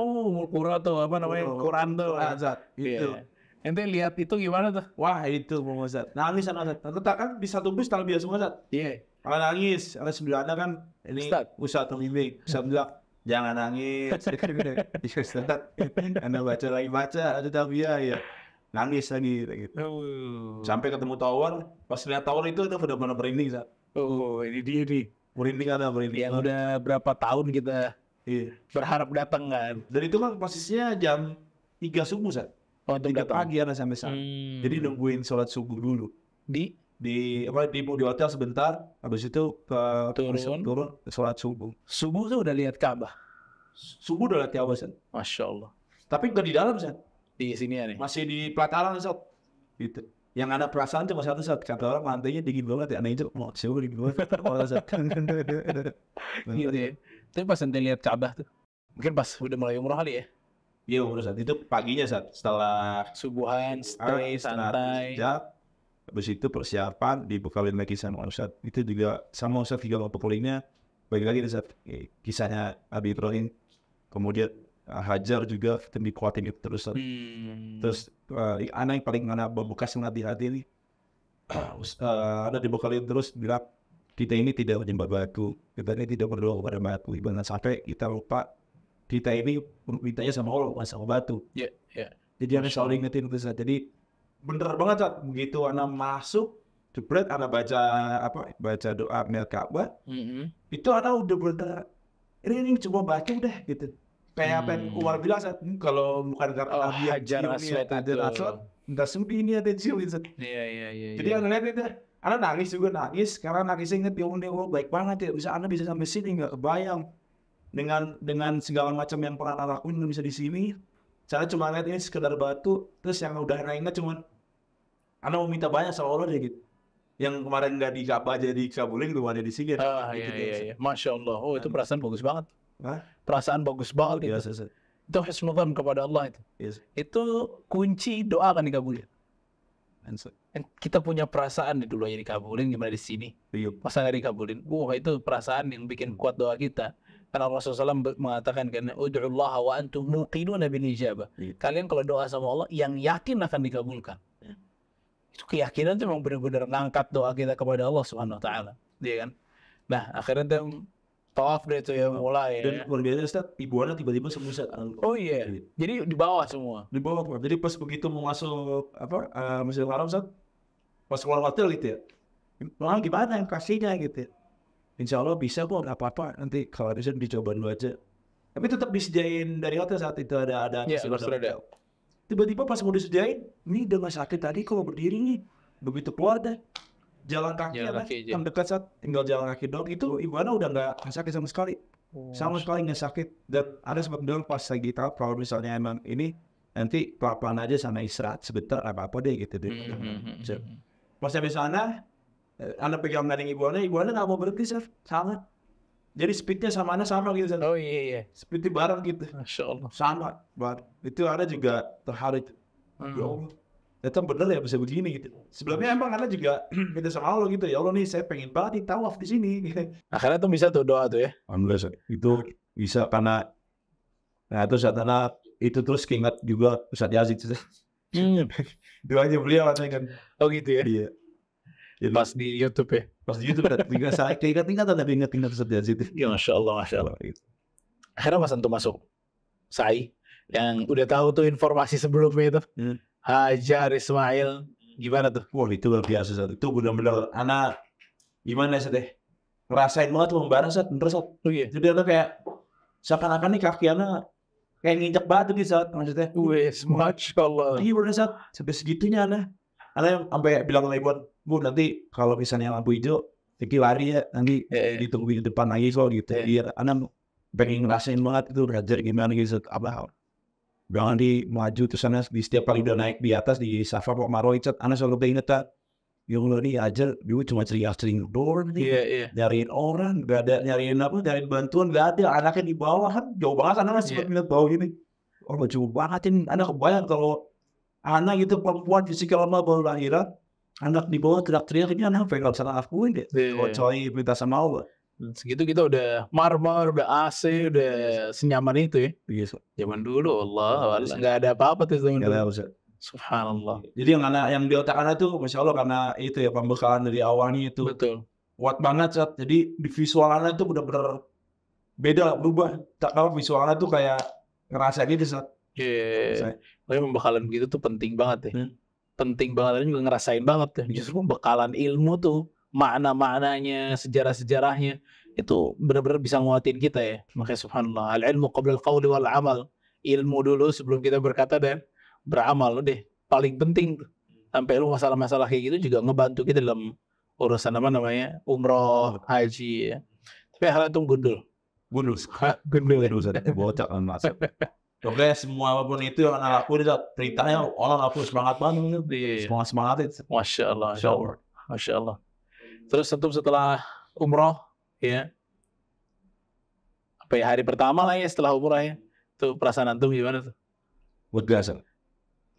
Speaker 2: Qura tuh apa namanya? Quran tuh.
Speaker 1: Zat. Itu.
Speaker 2: Ente lihat itu gimana tuh?
Speaker 1: Wah, itu Bang Zat. Nangis anak Zat. Aku tak kan di satu bus tal biasa semua Zat.
Speaker 2: Iya.
Speaker 1: Kalau nangis, ada sebelahnya kan ini Ustaz pembimbing. Ustaz bilang, jangan nangis. Ustaz, Anda baca, ada talbiyah ya. Nangis lagi gitu. Sampai ketemu tower, pas lihat tower itu benar-benar merinding Zat.
Speaker 2: Oh, ini dia nih.
Speaker 1: Merinding.
Speaker 2: Yang udah berapa tahun kita berharap datang kan.
Speaker 1: Dan itu kan posisinya jam 3 subuh Sat. 3 pagi ada sampai sana. Jadi nungguin sholat subuh dulu. Di hotel sebentar, habis itu turun sholat subuh.
Speaker 2: Subuh tuh udah lihat Ka'bah.
Speaker 1: Subuh udah lihat Ka'bah Sat.
Speaker 2: Masya Allah.
Speaker 1: Tapi nggak di dalam Sat.
Speaker 2: Di sini ya nih.
Speaker 1: Masih di pelataran Sat. Gitu. Yang ada perasaan cuma satu saat kata orang lantainya dingin banget ya, aneh itu mau siapa dingin banget.
Speaker 2: Gitu ya. Tapi pas nanti lihat Ka'bah tuh, mungkin pas udah mulai umroh kali ya.
Speaker 1: Iya umroh saat itu paginya saat setelah
Speaker 2: Subuhan, stay, santai.
Speaker 1: Habis itu persiapan dibekalin lagi sama Ustadz. Itu juga sama Ustadz juga waktu pullingnya bagi lagi Ustadz kisahnya Abi Ibrahim. Kemudian Hajar juga dikuatin itu terus. Terus anak yang paling anak bekas yang hati-hati ini ada dibekalin terus bilang kita ini tidak menyembah batu, kita ini tidak berdoa kepada batu. Ibarat sampai kita lupa kita ini mintanya sama Allah bukan sama batu. Jadi anak selalu ingetin itu Ustadz. Jadi bener banget Ustadz, begitu anak masuk jebret anak baca doa Mil Ka'bah, itu anak udah bener ini cuma baca udah gitu. Kayak apa yang Umar bilang saat kalau bukan karena Nabi
Speaker 2: Hajar Aswad
Speaker 1: nggak sudi ini atensi Ustaz.
Speaker 2: Iya.
Speaker 1: Jadi anak lihat itu, anak nangis karena nangisnya inget ya Allah baik banget ya, anak bisa sampai sini nggak kebayang dengan segala macam yang pernah anak lakuin bisa di sini. Saya cuma lihat ini sekedar batu, terus yang udah anak ingat cuman anak mau minta banyak sama Allah deh gitu. Yang kemarin nggak di Ka'bah jadi dikabulin, gue ada di sini.
Speaker 2: Iya. Masya Allah. Itu perasaan bagus banget.
Speaker 1: Hah?
Speaker 2: Perasaan bagus banget itu. Itu husnudzan kepada Allah itu. Itu kunci doa kan dikabulin. Kita punya perasaan dulu aja dikabulin, gimana di sini? Masa nggak dikabulin? Itu perasaan yang bikin kuat doa kita. Karena Rasulullah SAW mengatakan kan, ud'ullaha wa antum muqinuna bil ijabah. Kalian kalau doa sama Allah yang yakin akan dikabulkan. Itu keyakinan itu memang benar-benar ngangkat doa kita kepada Allah Subhanahu wa taala. Iya kan? Nah, akhirnya itu tawaf deh itu ya mulai.
Speaker 1: Dan luar biasa Ustaz, ibu anak tiba-tiba semua Ustaz.
Speaker 2: Oh iya. Jadi di bawah semua.
Speaker 1: Di bawah. Jadi pas begitu mau masuk Masjidil Haram Ustaz, pas keluar hotel gitu ya. Orang gimana yang kasihnya gitu ya. Insya Allah bisa kok, nggak apa-apa. Nanti kalau bisa dicoba dulu aja. Tapi tetap disediain dari hotel saat itu ada
Speaker 2: hotel.
Speaker 1: Tiba-tiba pas mau disediain, ini udah nggak sakit tadi kok berdiri nih. Begitu keluar deh. Jalan kaki kan dekat saat tinggal jalan kaki dong itu ibu anak udah nggak sakit sama sekali, sama sekali nggak sakit. Dan ada sempat bilang pas lagi tahu kalau misalnya emang ini nanti pelan-pelan aja sama istirahat sebentar apa deh gitu deh. Pas sampai sana anak pegang daging ibu anak nggak mau berhenti sangat. Jadi speednya sama anak sama gitu.
Speaker 2: Oh iya.
Speaker 1: Speednya bareng gitu.
Speaker 2: Masya Allah.
Speaker 1: Sama banget. Itu ada juga terharu itu. Ya Allah. Datang bener ya bisa begini gitu. Sebelumnya emang anak juga minta sama Allah gitu. Ya Allah nih saya pengen banget tawaf di sini.
Speaker 2: Akhirnya tuh bisa tuh doa tuh ya.
Speaker 1: Alhamdulillah itu bisa karena itu saat anak itu terus keinget juga Ustaz Yazid. Doanya beliau kan.
Speaker 2: Oh gitu ya.
Speaker 1: Iya.
Speaker 2: Jadi, pas di YouTube ya.
Speaker 1: Pas di YouTube tinggal saya ingat Ustaz Yazid.
Speaker 2: Ya Masya Allah. Gitu. Akhirnya Mas Antum masuk Sa'i yang udah tahu tuh informasi sebelumnya itu. Hajar Ismail gimana tuh?
Speaker 1: Wah itu luar biasa Ustaz. Itu benar-benar anak gimana Ustaz deh. Ngerasain banget tuh membara Ustaz, bener Ustaz.
Speaker 2: Oh iya.
Speaker 1: Jadi anak kayak seakan-akan nih kaki anak kayak nginjak batu nih Ustaz maksudnya.
Speaker 2: Masya Allah.
Speaker 1: Iya bener Ustaz. Sampai segitunya anak yang sampai bilang sama ibu, Bu nanti kalau misalnya lampu hijau Vicky lari ya nanti ditunggu di depan lagi soal gitu. Iya anak pengen ngerasain banget itu Hajar gimana gitu apa jangan di maju terus sana di setiap kali udah naik di atas di Safa Pak Marwah itu anak selalu keinget yang lo nih aja dulu cuma ceria-ceria doang nih nyariin orang gak ada nyariin bantuan gak ada anaknya di bawah kan jauh banget anak masih ngeliat bawah gini jauh banget ini anak kebayang kalau anak gitu perempuan fisik lama baru lahiran anak di bawah teriak-teriak ini anak pengen bisa lakuin deh coy minta sama Allah.
Speaker 2: Segitu kita udah marmer, udah AC, udah senyaman itu ya.
Speaker 1: Yes.
Speaker 2: Zaman dulu Allah nggak ada apa-apa tuh zaman dulu. Subhanallah.
Speaker 1: Jadi yang di otak anak tuh Masya Allah karena itu ya pembekalan dari awalnya itu.
Speaker 2: Betul.
Speaker 1: Kuat banget Sat. Jadi di visual anak tuh bener-bener beda berubah. Tak kalau visual anak tuh kayak ngerasa gitu Sat.
Speaker 2: Iya. Makanya pembekalan begitu tuh penting banget ya. Penting banget, juga ngerasain banget ya. Justru pembekalan ilmu tuh makna-maknanya, sejarah-sejarahnya itu benar-benar bisa nguatin kita ya. Makanya subhanallah, al-ilmu qabla al-qawli wal amal. Ilmu dulu sebelum kita berkata dan beramal deh. Paling penting tuh. Sampai lu masalah-masalah kayak gitu juga ngebantu kita dalam urusan umroh, haji ya. Tapi akhirnya tuh gundul.
Speaker 1: Gundul
Speaker 2: Gundul.
Speaker 1: Bocah kan masuk. Oke, semua apapun itu yang anak lakuin ceritanya orang aku semangat banget. Semangat itu.
Speaker 2: Masya Allah. Terus setelah umroh ya, apa ya hari pertama lah ya setelah umroh ya, tuh perasaan antum gimana tuh?
Speaker 1: lega Sat.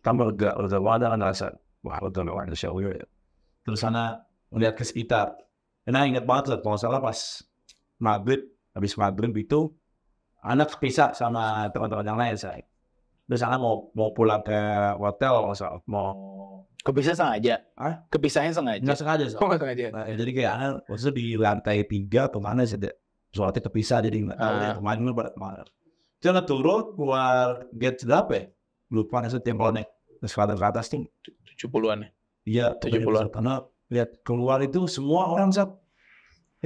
Speaker 1: Tambah lega banget kan rasa. Wah lega banget shower ya. Terus sana melihat ke sekitar. Dan saya ingat banget Sat, kalau nggak salah pas habis maghrib itu anak kepisah sama teman-teman yang lain saya. Terus anak mau pulang ke hotel mau
Speaker 2: Kepisah sengaja? Kepisahnya sengaja?
Speaker 1: nggak sengaja Sat.
Speaker 2: Nggak sengaja.
Speaker 1: Nah, jadi kayak anak maksudnya di lantai 3 atau mana sih soalnya kepisah jadi nggak tahu deh kemana pada kemana. Jangan turun keluar gate berapa ya? Lupa nih yang kalau naik eskalator ke atas tuh
Speaker 2: 70-an ya?
Speaker 1: Iya
Speaker 2: 70-an.
Speaker 1: Karena lihat keluar itu semua orang Sat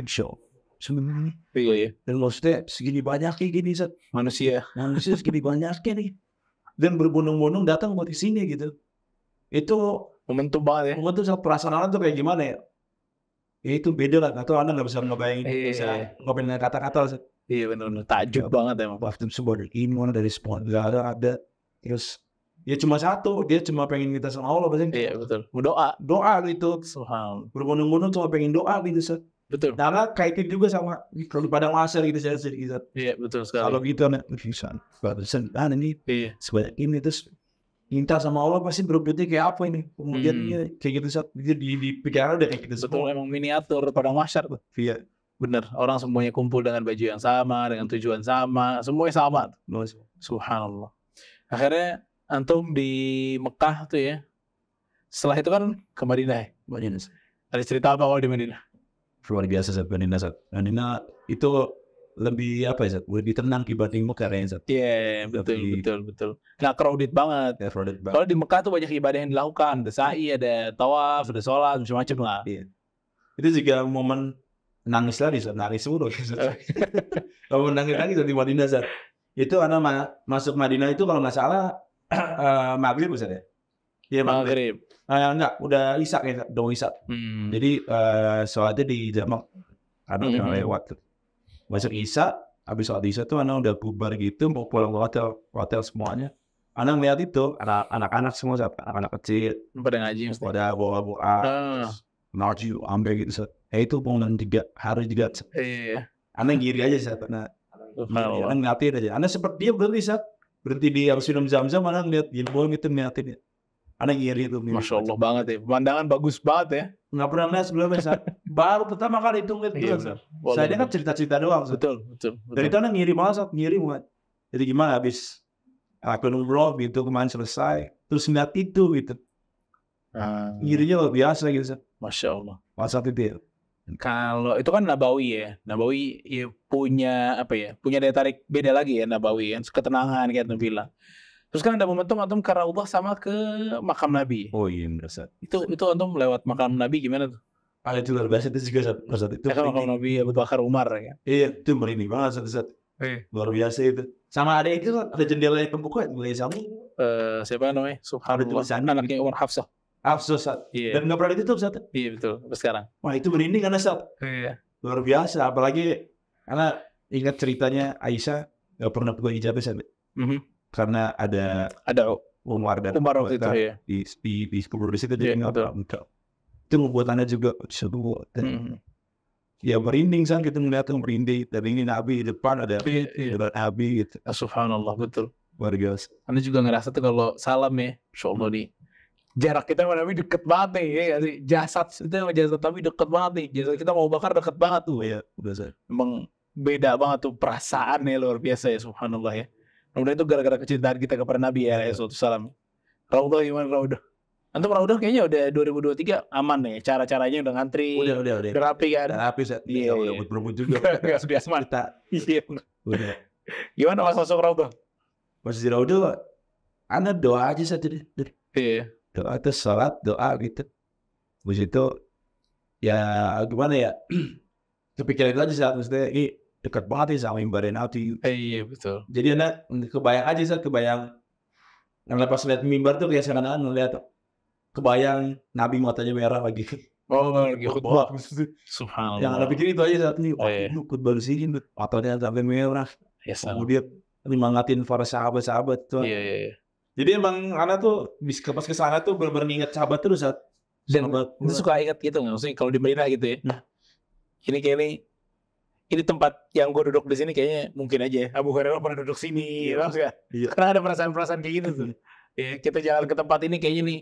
Speaker 1: show sebenarnya.
Speaker 2: Iya.
Speaker 1: Dan maksudnya segini banyaknya gini Sat.
Speaker 2: Manusia
Speaker 1: segini banyaknya nih. Dan berbondong-bondong datang buat di sini gitu. Itu
Speaker 2: momentum banget ya.
Speaker 1: momentum Sat, perasaan orang tuh kayak gimana ya? Ya itu beda lah. Atau Anda nggak bisa ngebayangin, bisa ngobrolin kata-kata Sat.
Speaker 2: Iya benar-benar takjub banget emang.
Speaker 1: Waktu semua dari iman dari semua negara ada. Terus ya cuma satu, dia cuma pengen kita sama Allah pasti.
Speaker 2: Iya betul. Doa
Speaker 1: gitu.
Speaker 2: Subhanallah.
Speaker 1: Berbondong-bondong cuma pengen doa gitu Sat.
Speaker 2: Betul.
Speaker 1: Karena kaitin juga sama kalau di padang mahsyar gitu Sat.
Speaker 2: Iya betul sekali.
Speaker 1: Kalau gitu nih bisa ini
Speaker 2: Iya.
Speaker 1: sebanyak ini terus minta sama Allah pasti berubahnya kayak apa ini. Kemudian kayak gitu Sat. Di pikiran udah kayak gitu
Speaker 2: betul,
Speaker 1: semua.
Speaker 2: emang miniatur padang mahsyar tuh.
Speaker 1: Iya.
Speaker 2: Bener, orang semuanya kumpul dengan baju yang sama, dengan tujuan sama, semuanya sama. Subhanallah. Akhirnya antum di Mekah tuh ya. Setelah itu kan ke Madinah ya.
Speaker 1: Madinah.
Speaker 2: Ada cerita apa kalau di Madinah?
Speaker 1: Luar biasa Sat, Madinah Sat. Madinah itu lebih apa ya Sat? Lebih tenang dibanding Mekah kayaknya Sat.
Speaker 2: Iya, betul. Nggak crowded banget.
Speaker 1: Ya, crowded banget.
Speaker 2: Kalau di Mekah tuh banyak ibadah yang dilakukan. Ada sa'i, ada tawaf, ada sholat, macam-macam lah.
Speaker 1: Iya. Itu juga momen nangis lagi Sat, nangis mulu. Kalau nangis lagi di Madinah Sat. Itu karena masuk Madinah itu kalau nggak salah maghrib Sat ya. Iya maghrib. Enggak, udah Isya kayaknya, udah Isya. Jadi sholatnya di jamak. Ada yang lewat. Masuk Isya, habis sholat Isya tuh anak udah bubar gitu, mau pulang ke hotel semuanya. Anak lihat itu, anak-anak semua Sat, anak-anak kecil.
Speaker 2: Pada ngaji mesti.
Speaker 1: Pada bawa Narji, ambil gitu Sat. Itu bangunan 3 hari juga.
Speaker 2: Iya.
Speaker 1: Anak ngiri aja Sat. Anak ngeliatin aja. Anak seperti dia berhenti Sat. Berhenti di harus minum zam-zam, anak ngeliat gilbol gitu ngeliatin. Anak ngiri itu.
Speaker 2: Masya Allah banget ya. Pemandangan bagus banget ya.
Speaker 1: Nggak pernah ngeliat sebelumnya Sat. Baru pertama kali itu ngeliat gitu Sat. Saya kan cerita-cerita doang Sat.
Speaker 2: Betul.
Speaker 1: Dari itu anak ngiri banget Sat. Ngiri banget. Jadi gimana habis aku umroh gitu kemarin selesai. Terus ngeliat itu gitu. Ngirinya luar biasa gitu Sat.
Speaker 2: Masya Allah.
Speaker 1: Saat itu ya.
Speaker 2: Kalau itu kan Nabawi ya. Nabawi ya punya apa ya? Punya daya tarik beda lagi ya Nabawi kan. Ketenangan kayak antum bilang. Terus kan ada momentum antum ke Raudhah sama ke makam Nabi.
Speaker 1: Oh iya benar.
Speaker 2: Itu antum lewat makam Nabi gimana tuh?
Speaker 1: Itu luar biasa itu juga saat itu.
Speaker 2: Kan makam Nabi Abu Bakar Umar ya.
Speaker 1: Iya, itu merinding banget saat. Luar biasa itu. Sama ada itu ada jendela yang pembuka mulai sama.
Speaker 2: Siapa namanya? Subhanallah. Anaknya Umar Hafsah.
Speaker 1: Sat. Iya. Dan nggak pernah ditutup Sat.
Speaker 2: Iya betul. Sampai sekarang.
Speaker 1: Wah itu merinding karena Sat.
Speaker 2: Iya.
Speaker 1: Luar biasa. Apalagi karena ingat ceritanya Aisyah nggak pernah pakai hijab Sat. Karena ada Umar
Speaker 2: waktu itu ya.
Speaker 1: Di kubur di situ jadi nggak tahu. Itu membuat juga seru. Ya merinding Sat kita melihat merinding. Dan ini Nabi di depan ada Nabi gitu.
Speaker 2: Subhanallah betul.
Speaker 1: Luar biasa.
Speaker 2: Anda juga ngerasa tuh kalau salam ya, Insya Allah nih. Jarak kita sama Nabi deket banget nih, ya sih. Jasad Nabi deket banget nih. Jasad kita mau bakar deket banget tuh.
Speaker 1: Iya, biasa.
Speaker 2: Emang beda banget tuh perasaannya luar biasa ya, subhanallah ya. Kemudian itu gara-gara kecintaan kita kepada Nabi ya, Rasulullah. Raudhah gimana Raudhah? Antum Raudhah kayaknya udah 2023 aman nih, cara-caranya udah ngantri.
Speaker 1: Udah
Speaker 2: rapi kan?
Speaker 1: Udah rapi Sat. Iya, udah berebut juga.
Speaker 2: Gak sudah aman. Iya.
Speaker 1: Udah.
Speaker 2: Gimana pas masuk Raudhah?
Speaker 1: Pas di Raudhah, Anda doa aja Sat.
Speaker 2: Iya.
Speaker 1: Doa itu sholat, doa gitu. Habis itu ya gimana ya? Kepikiran itu aja Sat. Maksudnya ini dekat banget ya sama ibadah Nabi.
Speaker 2: Iya betul.
Speaker 1: Jadi Anda kebayang aja Sat, kebayang. Karena pas lihat mimbar tuh kayak sekarang ngeliat kebayang Nabi matanya merah lagi.
Speaker 2: Oh lagi khutbah. Subhanallah.
Speaker 1: Yang Anda pikir itu aja Sat. Nih, khutbah di sini matanya sampai merah.
Speaker 2: Yes,
Speaker 1: kemudian nyemangatin para sahabat-sahabat tuh.
Speaker 2: Iya.
Speaker 1: Jadi emang anak tuh pas kesana tuh bener-bener nginget sahabat terus Sat.
Speaker 2: Dan itu suka ingat gitu nggak? Maksudnya kalau di Madinah gitu ya. Nah, ini kayak ini ini tempat yang gue duduk di sini kayaknya mungkin aja Abu Hurairah pernah duduk sini, karena ada perasaan-perasaan kayak gitu tuh. Ya, kita jalan ke tempat ini kayaknya nih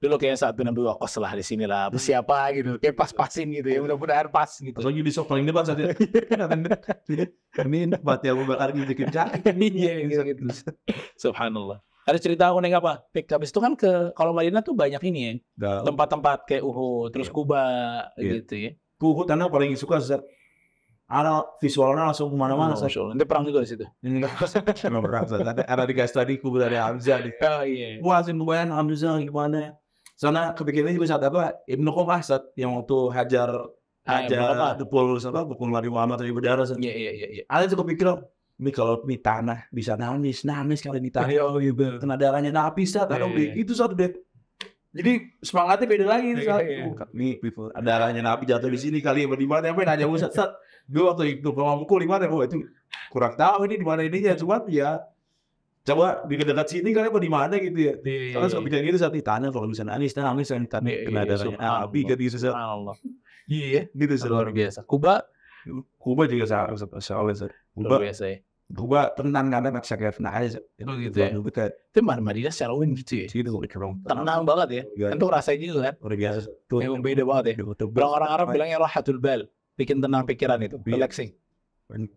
Speaker 2: dulu kayak saat bin Abi Waqqas lah di sini lah, siapa gitu, kayak pas-pasin gitu ya, mudah-mudahan pas gitu.
Speaker 1: Lagi di paling depan saja. Ini tempat yang bakar gitu
Speaker 2: Iya gitu. Subhanallah. Ada cerita unik apa? Habis itu kan kalau Madinah tuh banyak ini ya, tempat-tempat kayak Uhud, terus Kuba gitu ya.
Speaker 1: Uhud karena paling suka ada visualnya langsung kemana-mana.
Speaker 2: Nanti perang juga di situ.
Speaker 1: Emang perang. Ada di guys tadi Kuba dari Hamzah.
Speaker 2: Oh iya.
Speaker 1: Wah, kebayang Hamzah gimana? Sana kepikirannya juga saat apa? Ibnu Qumah yang waktu hajar pukul Nabi Muhammad tadi berdarah.
Speaker 2: Iya.
Speaker 1: Ada tuh kepikiran, ini kalau di tanah bisa nangis kalau di tanah. Kena darahnya Nabi itu satu deh. Jadi semangatnya beda lagi nih darahnya Nabi jatuh di sini kali di mana yang nanya Ustaz. Gue waktu itu kalau mukul di mana itu kurang tahu ini di mana ininya, cuma ya coba di dekat sini kali apa di mana gitu ya. Soalnya suka bikin gitu saat ditanya kalau bisa nangis kan kena darahnya Nabi kan gitu.
Speaker 2: Iya,
Speaker 1: gitu
Speaker 2: luar biasa. Kuba
Speaker 1: juga sangat
Speaker 2: luar biasa ya.
Speaker 1: Kuba tenang karena nggak bisa kena aja.
Speaker 2: Itu gitu ya. Itu Madinah secara umum gitu ya. Tenang banget ya. Itu rasanya juga kan.
Speaker 1: Luar biasa.
Speaker 2: Memang beda banget ya. Orang Arab bilangnya rahatul bal, bikin tenang pikiran itu, relaxing.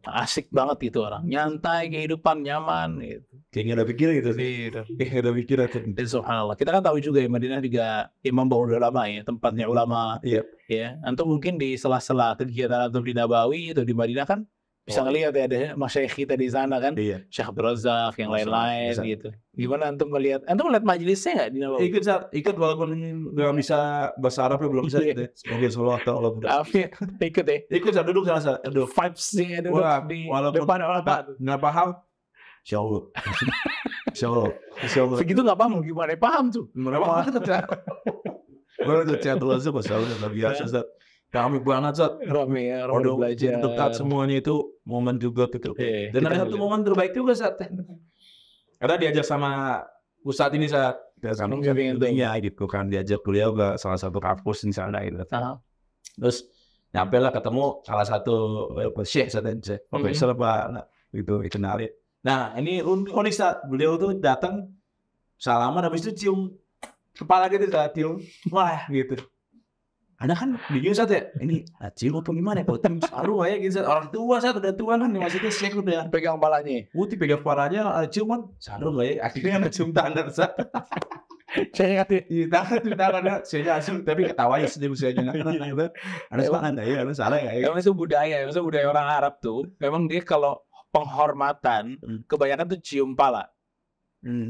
Speaker 2: Asik banget itu orang, nyantai, kehidupan nyaman gitu.
Speaker 1: Kayak nggak ada pikiran gitu sih. Kayak nggak ada pikiran.
Speaker 2: Dan subhanallah, kita kan tahu juga ya Madinah juga imam baul ulama ya, tempatnya ulama. Iya. Ya, antum mungkin di sela-sela kegiatan antum di Nabawi atau di Madinah kan bisa ngelihat ya ada masyayikh kita di sana kan, Syekh Abdul Razak yang lain-lain gitu. Gimana antum melihat majelisnya nggak di Nabawi?
Speaker 1: Ikut walaupun nggak bisa bahasa Arab belum bisa gitu. Mungkin solo atau Allah.
Speaker 2: Ikut ya.
Speaker 1: Ikut saya duduk sana. Aduh.
Speaker 2: Vibes-nya duduk di depan orang
Speaker 1: nggak paham. Insya Allah.
Speaker 2: Segitu nggak paham gimana paham tuh?
Speaker 1: Gimana paham? Gue udah chat dulu aja masalahnya nggak biasa. Kami banget Zat.
Speaker 2: Rame ya, orang belajar.
Speaker 1: Dekat semuanya itu momen juga gitu. Dan ada satu momen terbaik juga Zat. Karena diajak sama Ustadz ini Zat. Iya gitu kan, diajak kuliah ke salah satu kampus di sana gitu. Terus nyampe lah ketemu salah satu Syekh Zat. Profesor Pak gitu dikenalin. Nah ini unik Zat. Beliau tuh datang salaman habis itu cium kepala gitu Zat. Cium. Wah gitu. Ada kan bingung Zat ya, ini cium apa gimana ya, baru kayak gitu orang tua Zat, udah tua kan, maksudnya Syekh udah
Speaker 2: pegang kepalanya,
Speaker 1: pegang kepalanya, cium kan, saru kayak akhirnya cium tangan Zat.
Speaker 2: Saya ngerti,
Speaker 1: tangannya, saya cium tapi ketawanya sedih usianya, ada salah nggak ya, ada salah nggak ya?
Speaker 2: Memang itu budaya orang Arab tuh, memang dia kalau penghormatan, kebanyakan tuh cium pala,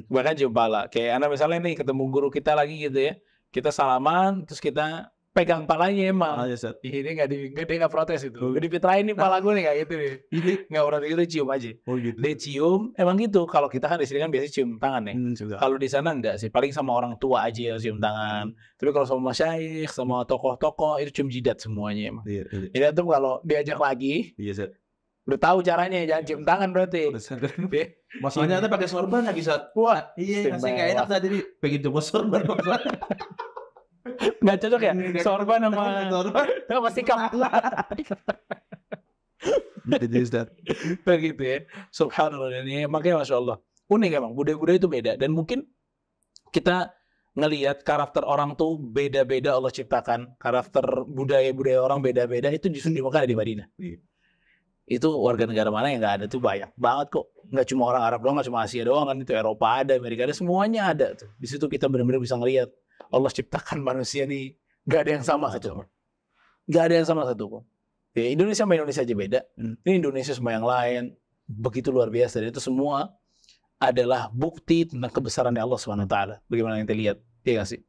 Speaker 2: bahkan cium pala, kayak anak misalnya nih ketemu guru kita lagi gitu ya, kita salaman, terus kita pegang palanya emang. Ini dia nggak protes itu. Gak dipitrain nih pala gue nih kayak gitu nih. Ini nggak protes itu cium aja.
Speaker 1: Oh gitu.
Speaker 2: Dia cium emang gitu. Kalau kita kan di sini kan biasanya cium tangan ya. Kalau di sana enggak sih. Paling sama orang tua aja yang cium tangan. Tapi kalau sama masyayikh, sama tokoh-tokoh itu cium jidat semuanya emang. Jadi tuh kalau diajak lagi, udah tahu caranya, jangan cium tangan berarti.
Speaker 1: Masalahnya ada pakai sorban lagi Zat. Wah, iya, masih nggak enak tadi pengen coba sorban.
Speaker 2: Nggak cocok ya sorban sama pasti begitu ya. Subhanallah, ini makanya masya Allah unik emang budaya-budaya itu beda, dan mungkin kita ngelihat karakter orang tuh beda-beda. Allah ciptakan karakter budaya orang beda-beda, itu justru di Mekah, di Madinah. Itu warga negara mana yang nggak ada tuh banyak banget kok. Nggak cuma orang Arab doang, nggak cuma Asia doang kan, itu Eropa ada, Amerika ada, semuanya ada tuh. Di situ kita benar-benar bisa ngelihat Allah ciptakan manusia nih, nggak ada yang sama satu, nggak ada yang sama satu kok. Ya, Indonesia sama Indonesia aja beda. Ini Indonesia sama yang lain begitu luar biasa. Dan itu semua adalah bukti tentang kebesaran Allah Subhanahu Wa Taala. Bagaimana yang kita lihat, ya nggak sih?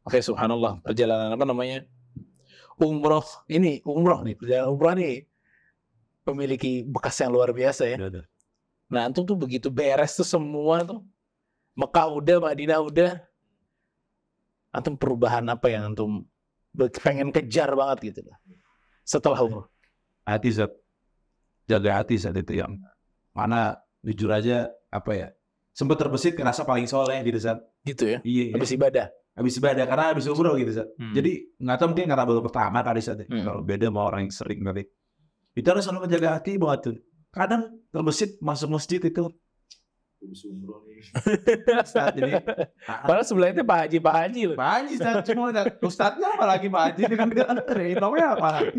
Speaker 2: Makanya subhanallah, perjalanan apa namanya? Umroh nih, perjalanan umroh nih memiliki bekas yang luar biasa ya. Nah, antum tuh begitu beres tuh semua tuh, Mekah udah, Madinah udah, antum perubahan apa yang antum pengen kejar banget gitu lah setelah umroh?
Speaker 1: Hati Zat, jaga hati Zat itu yang mana jujur aja apa ya, sempat terbesit kerasa paling soleh gitu Zat.
Speaker 2: Gitu ya?
Speaker 1: Iya.
Speaker 2: Habis ibadah karena habis umroh gitu Zat. Jadi nggak tahu mungkin karena baru pertama kali Zat. Kalau beda sama orang yang sering kali.
Speaker 1: Itu harus selalu menjaga hati banget tuh. Kadang terbesit masuk masjid itu.
Speaker 2: Jadi, padahal sebelahnya Pak Haji loh.
Speaker 1: Pak Haji cuma ustadznya apalagi Pak Haji dengan dia namanya apa?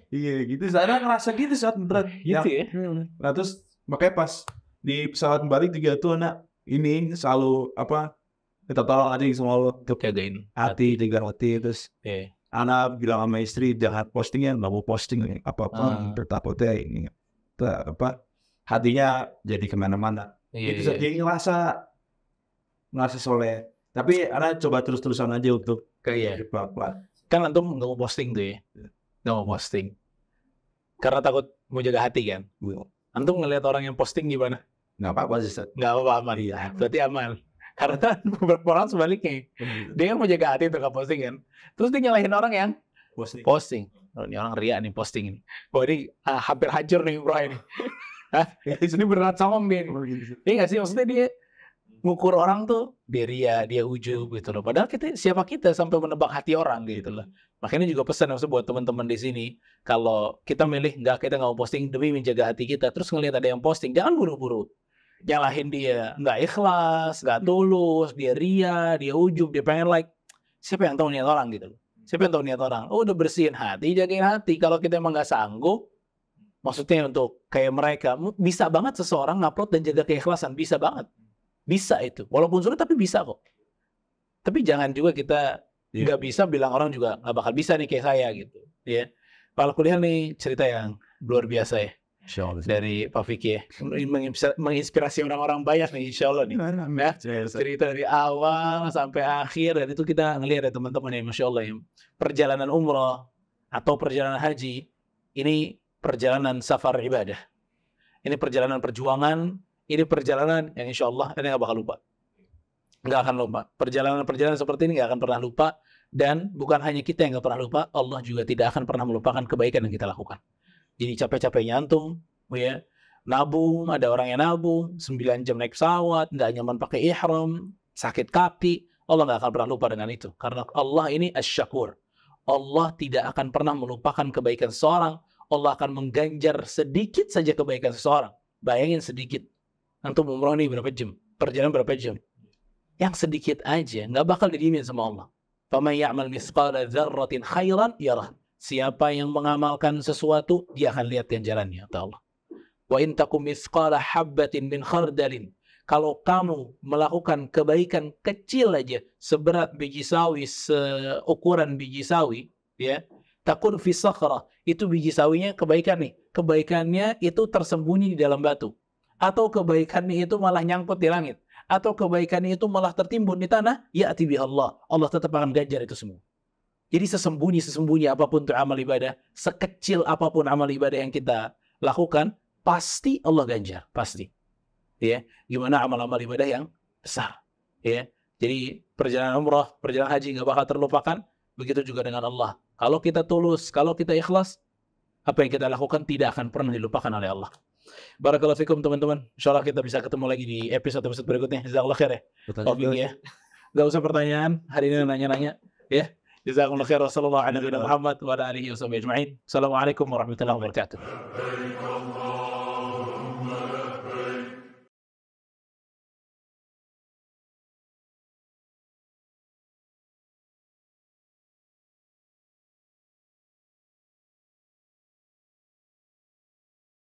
Speaker 1: Iya gitu. Saya ngerasa gitu saat berat.
Speaker 2: Gitu ya.
Speaker 1: Nah terus makanya pas di pesawat balik juga tuh anak ini selalu kita tolong aja selalu untuk
Speaker 2: jagain
Speaker 1: jaga hati terus. Anak bilang sama istri jangan postingnya, nggak mau posting apa-apa bertakutnya ini hatinya jadi kemana-mana. Itu jadi ngerasa soleh. Tapi anak coba terus-terusan aja untuk
Speaker 2: kayak kan antum nggak mau posting tuh ya, nggak mau posting karena takut mau jaga hati kan. Antum ngelihat orang yang posting gimana?
Speaker 1: Nggak apa-apa sih.
Speaker 2: Nggak apa-apa aman. Iya. Berarti aman. Karena beberapa orang sebaliknya, dia kan mau jaga hati untuk nggak posting kan. Terus dia nyalahin orang yang posting. Oh, ini orang riak nih posting ini. Wah ini hampir hancur nih bro ini. Ini berat songong dia. Ini nggak sih, maksudnya dia ngukur orang tuh dia ria, dia ujub gitu loh. Padahal siapa kita sampai menebak hati orang gitu loh. Makanya juga pesan maksudnya buat teman-teman di sini, kalau kita milih kita nggak mau posting demi menjaga hati kita, terus ngelihat ada yang posting, jangan buru-buru nyalahin dia, nggak ikhlas, nggak tulus, dia ria, dia ujub, dia pengen like. Siapa yang tahu niat orang gitu loh. Siapa yang tahu niat orang? Oh, udah bersihin hati, jagain hati. Kalau kita emang nggak sanggup, maksudnya untuk kayak mereka, bisa banget seseorang ngupload dan jaga keikhlasan, bisa banget. Bisa itu. Walaupun sulit tapi bisa kok. Tapi jangan juga kita nggak bisa bilang orang juga nggak bakal bisa nih kayak saya gitu. Ya. Kalau kuliah nih cerita yang luar biasa ya. Dari Pak Fikri ya. Menginspirasi orang-orang banyak nih insya Allah nih. Ya. Cerita dari awal sampai akhir. Dan itu kita ngelihat ya teman-teman ya. Masya Allah ya. Perjalanan umrah atau perjalanan haji. Ini perjalanan safar ibadah. Ini perjalanan perjuangan. Ini perjalanan yang insya Allah ini nggak bakal lupa. Nggak akan lupa. Perjalanan-perjalanan seperti ini nggak akan pernah lupa. Dan bukan hanya kita yang nggak pernah lupa. Allah juga tidak akan pernah melupakan kebaikan yang kita lakukan. Jadi capek-capeknya antum, ya, nabung, ada orang yang nabung, 9 jam naik pesawat, nggak nyaman pakai ihram, sakit kaki, Allah nggak akan pernah lupa dengan itu. Karena Allah ini asy-syakur. Allah tidak akan pernah melupakan kebaikan seseorang. Allah akan mengganjar sedikit saja kebaikan seseorang. Bayangin sedikit. Antum umroh nih berapa jam? Perjalanan berapa jam? Yang sedikit aja, nggak bakal didiemin sama Allah. فَمَنْ يَعْمَلْ مِثْقَالَ ذَرَّةٍ خَيْرًا يَرَهُ. Siapa yang mengamalkan sesuatu, dia akan lihat ganjarannya, kata Allah. Wa in takum mithqala habbatin min khardalin. Kalau kamu melakukan kebaikan kecil aja, seberat biji sawi, seukuran biji sawi, ya, takun fi sakhrah. Itu biji sawinya kebaikan nih. Kebaikannya itu tersembunyi di dalam batu. Atau kebaikannya itu malah nyangkut di langit. Atau kebaikannya itu malah tertimbun di tanah, ya'ti bi Allah. Allah tetap akan ganjar itu semua. Jadi sesembunyi apapun itu amal ibadah, sekecil apapun amal ibadah yang kita lakukan, pasti Allah ganjar, pasti. Ya, gimana amal-amal ibadah yang besar. Ya, jadi perjalanan umrah, perjalanan haji nggak bakal terlupakan. Begitu juga dengan Allah. Kalau kita tulus, kalau kita ikhlas, apa yang kita lakukan tidak akan pernah dilupakan oleh Allah. Barakallahu fikum teman-teman. Insyaallah kita bisa ketemu lagi di episode berikutnya. Jazakallahu khair ya. Gak usah pertanyaan, hari ini nanya-nanya ya. Jazakumullah khair. Wassallallahu ala nabiyyina Muhammad wa ala alihi wasallam ajma'in. Assalamualaikum warahmatullahi wabarakatuh.